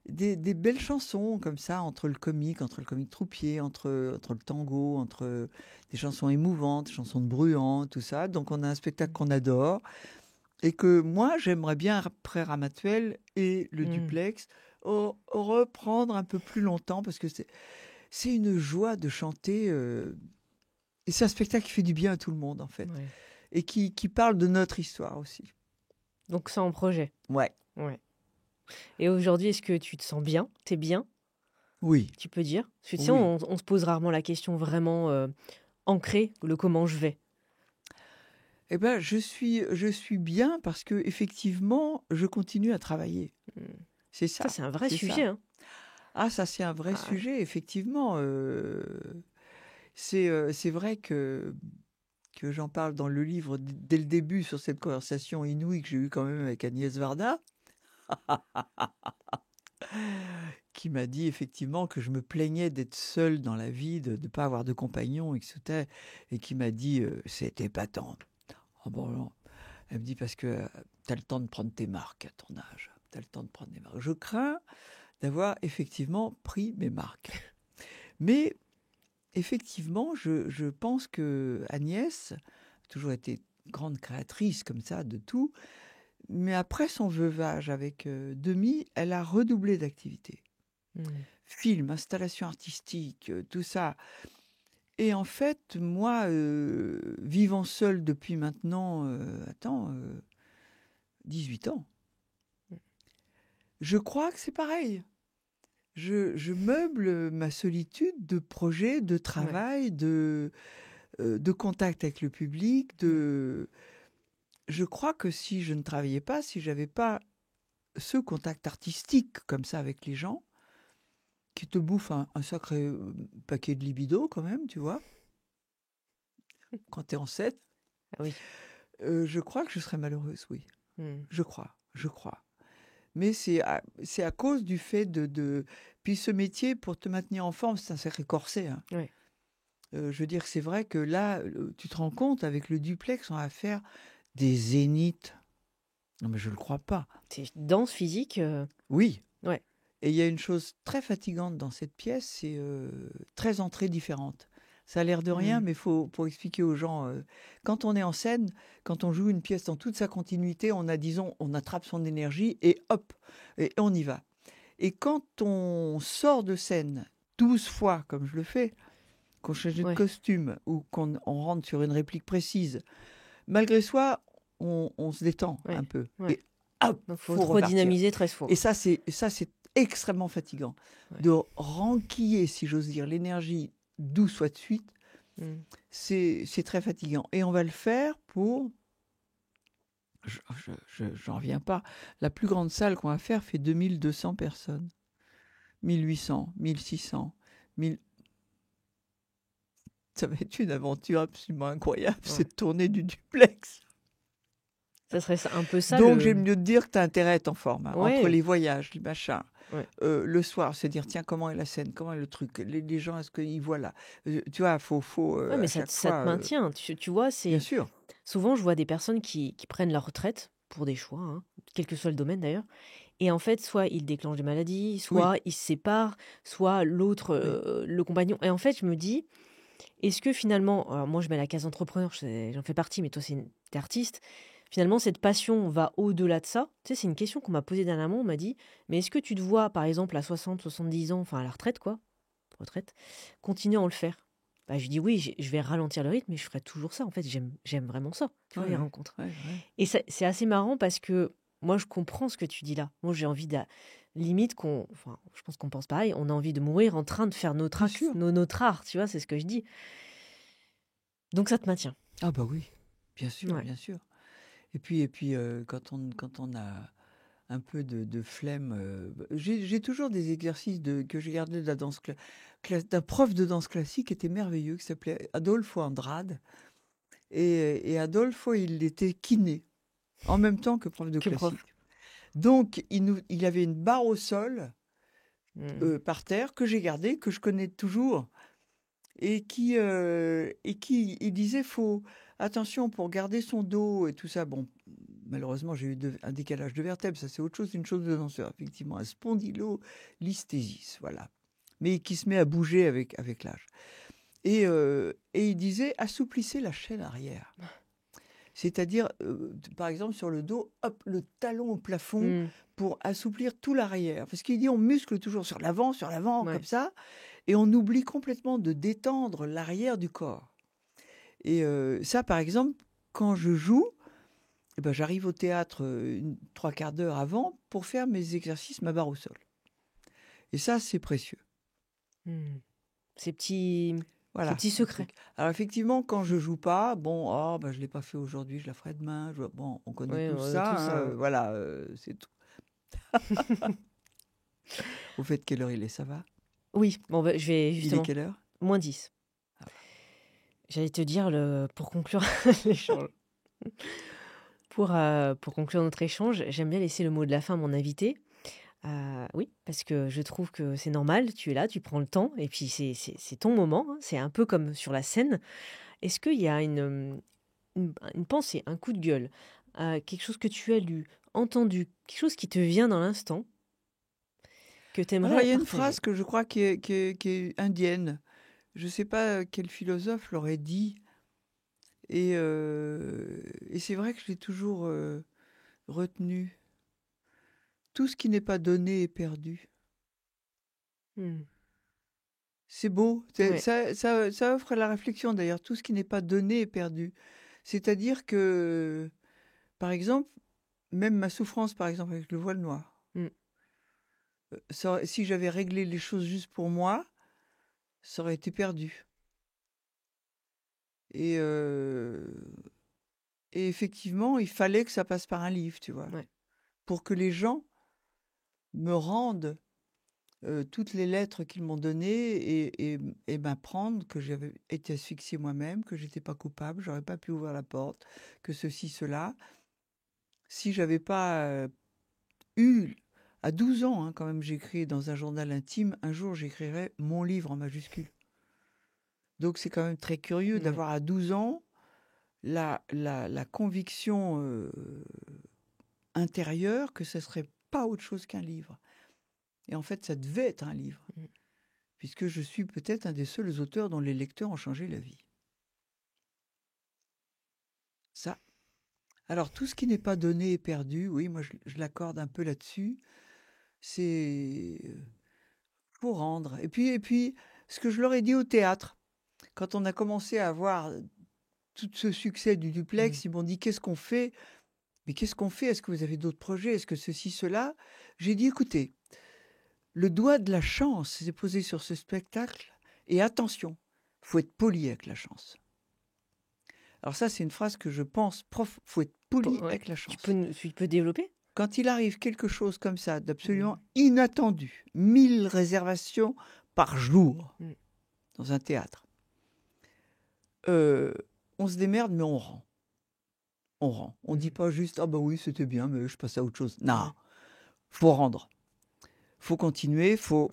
belles chansons comme ça, entre le comique troupier, entre le tango, entre des chansons émouvantes, des chansons de Bruant, tout ça. Donc on a un spectacle qu'on adore et que moi j'aimerais bien, après Ramatuelle et le duplex, reprendre un peu plus longtemps, parce que c'est une joie de chanter et c'est un spectacle qui fait du bien à tout le monde en fait, et qui parle de notre histoire aussi. Donc c'est en projet. Ouais. Et aujourd'hui, est-ce que tu te sens bien? T'es bien? Oui. Tu peux dire? Parce que tu sais, on se pose rarement la question vraiment ancrée, le comment je vais. Eh ben, je suis bien parce que effectivement, je continue à travailler. C'est ça. Ça, c'est un vrai sujet. Hein. Ah, ça, c'est un vrai sujet, effectivement. C'est vrai que j'en parle dans le livre dès le début sur cette conversation inouïe que j'ai eue quand même avec Agnès Varda, qui m'a dit effectivement que je me plaignais d'être seule dans la vie, de ne pas avoir de compagnon, etc. Et qui m'a dit c'est épatant. Oh bon, non. Elle me dit parce que tu as le temps de prendre tes marques à ton âge. Tu as le temps de prendre des marques. Je crains d'avoir effectivement pris mes marques. Mais effectivement, je pense que Agnès a toujours été grande créatrice comme ça de tout. Mais après son veuvage avec Demi, elle a redoublé d'activité. Film, installation artistique, tout ça. Et en fait, moi, vivant seule depuis maintenant, 18 ans, je crois que c'est pareil. Je meuble ma solitude de projets, de travail, de contact avec le public. Je crois que si je ne travaillais pas, si j'avais pas ce contact artistique comme ça avec les gens, qui te bouffe un sacré paquet de libido quand même, tu vois, quand tu es en scène, je crois que je serais malheureuse, oui. Je crois. Mais c'est à cause du fait de... Puis ce métier, pour te maintenir en forme, c'est un sacré corset. Hein. Je veux dire, c'est vrai que là, tu te rends compte, avec le duplex, on va faire des zéniths. Non, mais je ne le crois pas. C'est danse physique. Oui. Et il y a une chose très fatigante dans cette pièce, c'est 13 entrées différentes. Ça a l'air de rien, mais pour expliquer aux gens, quand on est en scène, quand on joue une pièce dans toute sa continuité, on attrape son énergie et hop, et on y va. Et quand on sort de scène 12 fois, comme je le fais, qu'on change de costume ou qu'on rentre sur une réplique précise, malgré soi, on se détend un peu. Et hop, il faut redynamiser 13 fois. Et ça, c'est extrêmement fatigant. De renquiller, si j'ose dire, l'énergie 12 fois de suite, c'est très fatigant. Et on va le faire pour... J'en reviens pas. La plus grande salle qu'on va faire fait 2200 personnes. 1800, 1600, 1000... Ça va être une aventure absolument incroyable, cette tournée du duplex. Ça serait un peu ça Donc, j'aime mieux te dire que tu as intérêt à être en forme, hein, entre Ouais. les voyages, les machins. Ouais. Le soir, se dire, tiens, comment est la scène, comment est le truc, les gens, est-ce qu'ils voient là? Tu vois, faut Ouais, mais à ça chaque te fois, maintient. Tu vois, bien sûr. souvent, je vois des personnes qui prennent leur retraite pour des choix, hein, quel que soit le domaine d'ailleurs. Et en fait, soit ils déclenchent des maladies, Oui, soit ils se séparent, soit l'autre, oui, le compagnon. Et en fait, je me dis, est-ce que finalement, alors moi je mets la case entrepreneur, j'en fais partie, mais toi t'es artiste. Finalement, cette passion va au-delà de ça. Tu sais, c'est une question qu'on m'a posée dernièrement. On m'a dit, mais est-ce que tu te vois, par exemple, à 60, 70 ans, enfin à la retraite, quoi, retraite, continuer à en le faire? Bah, je dis oui, je vais ralentir le rythme, mais je ferai toujours ça. En fait, j'aime vraiment ça, tu ouais, vois, les ouais, rencontres. ouais, ouais. Et c'est assez marrant parce que moi, je comprends ce que tu dis là. Moi, j'ai envie de, limite enfin, je pense qu'on pense pareil, on a envie de mourir en train de faire Bien sûr. notre art, tu vois, c'est ce que je dis. Donc ça te maintient. Ah bah oui, bien sûr, Ouais. bien sûr. Et puis quand on a un peu de flemme, j'ai toujours des exercices que j'ai gardés de la danse d'un prof de danse classique qui était merveilleux, qui s'appelait Adolfo Andrade. Et Adolfo, il était kiné, en même temps que prof de Que prof. classique. Donc, il avait une barre au sol, Hmm. par terre, que j'ai gardée, que je connais toujours, et qui il disait, faut attention pour garder son dos et tout ça. Bon, malheureusement, j'ai eu un décalage de vertèbres, ça c'est autre chose, une chose de danseur, effectivement, un spondylolisthésis, voilà. Mais qui se met à bouger avec l'âge. Et il disait, assouplissez la chaîne arrière. C'est-à-dire, par exemple, sur le dos, hop, le talon au plafond Hmm. pour assouplir tout l'arrière. Parce qu'il dit, on muscle toujours sur l'avant, Ouais. comme ça, et on oublie complètement de détendre l'arrière du corps. Et ça, par exemple, quand je joue, eh ben, j'arrive au théâtre 3/4 d'heure avant pour faire mes exercices, ma barre au sol. Et ça, c'est précieux. Hmm. Ces petits, ces Voilà, petits le secrets. truc. Alors effectivement, quand je joue pas, bon, oh, ben, je l'ai pas fait aujourd'hui, je la ferai demain. Bon, on connaît Ouais, tout on a ça, tout hein, ça. Ouais. voilà, c'est tout. Au fait, quelle heure il est, ça va? Oui, bon, bah, je vais Il est justement. quelle heure? -10. Ah bah. J'allais te dire, pour conclure l'échange. Pour conclure notre échange, j'aime bien laisser le mot de la fin à mon invité. Oui, parce que je trouve que c'est normal, tu es là, tu prends le temps, et puis c'est ton moment, hein, c'est un peu comme sur la scène. Est-ce qu'il y a une pensée, un coup de gueule, quelque chose que tu as lu, entendu, quelque chose qui te vient dans l'instant, que tu Alors, il aimerais y a une partager? phrase que je crois qui est indienne. Je ne sais pas quel philosophe l'aurait dit. Et c'est vrai que je l'ai toujours retenu. Tout ce qui n'est pas donné est perdu. Hmm. C'est beau. Ouais. Ça offre la réflexion d'ailleurs. Tout ce qui n'est pas donné est perdu. C'est-à-dire que, par exemple, même ma souffrance, par exemple, avec le voile noir, Hmm. si j'avais réglé les choses juste pour moi, ça aurait été perdu. Et, euh, et effectivement, il fallait que ça passe par un livre, tu vois, Ouais. pour que les gens me rendent toutes les lettres qu'ils m'ont données et m'apprendre que j'avais été asphyxiée moi-même, que j'étais pas coupable, j'aurais pas pu ouvrir la porte, que ceci, cela. Si j'avais pas eu, à 12 ans, hein, quand même, j'écris dans un journal intime, un jour j'écrirai mon livre en majuscule. Donc c'est quand même très curieux Ouais. d'avoir à 12 ans la conviction intérieure que ce serait pas autre chose qu'un livre. Et en fait, ça devait être un livre, Hmm. puisque je suis peut-être un des seuls auteurs dont les lecteurs ont changé la vie. Ça. Alors, tout ce qui n'est pas donné est perdu. Oui, moi, je l'accorde un peu là-dessus. C'est pour rendre. Et puis, ce que je leur ai dit au théâtre, quand on a commencé à avoir tout ce succès du Hmm. duplex, ils m'ont dit, qu'est-ce qu'on fait? Mais qu'est-ce qu'on fait? Est-ce que vous avez d'autres projets? Est-ce que ceci, cela? J'ai dit, écoutez, le doigt de la chance s'est posé sur ce spectacle. Et attention, faut être poli avec la chance. Alors ça, c'est une phrase que je pense, faut être poli Ouais. avec la chance. Tu peux développer? Quand il arrive quelque chose comme ça, Hmm. d'absolument inattendu, 1000 réservations par jour Hmm. dans un théâtre, euh, on se démerde, mais on rend. on rend. On ne dit Mhm. pas juste ah bah oui c'était bien mais je passe à autre chose. Non, Ouais. faut rendre. Faut continuer, faut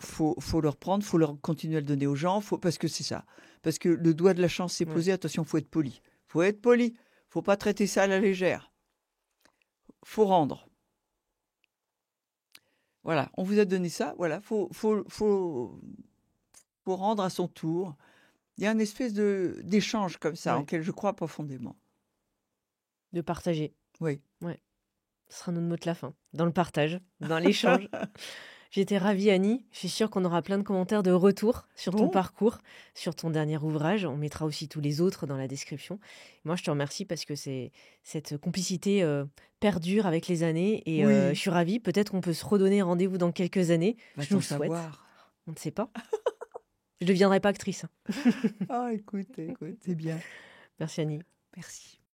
le reprendre, faut leur continuer à le donner aux gens, parce que c'est ça. Parce que le doigt de la chance s'est Ouais. posé, attention, faut être poli. Faut être poli. Faut pas traiter ça à la légère. Faut rendre. Voilà, on vous a donné ça, voilà, faut rendre à son tour. Il y a une espèce d'échange comme ça, en Ouais. lequel je crois profondément. De partager. Oui. Ouais. Ce sera notre mot de la fin. Dans le partage, dans l'échange. J'étais ravie, Annie. Je suis sûre qu'on aura plein de commentaires de retour sur ton Bon, parcours, sur ton dernier ouvrage. On mettra aussi tous les autres dans la description. Moi, je te remercie parce que cette complicité perdure avec les années. Et je oui, suis ravie. Peut-être qu'on peut se redonner rendez-vous dans quelques années. Je nous va-t-on le souhaite. savoir? On ne sait pas. Je ne deviendrai pas actrice. Ah, écoute, c'est bien. Merci, Annie. Merci.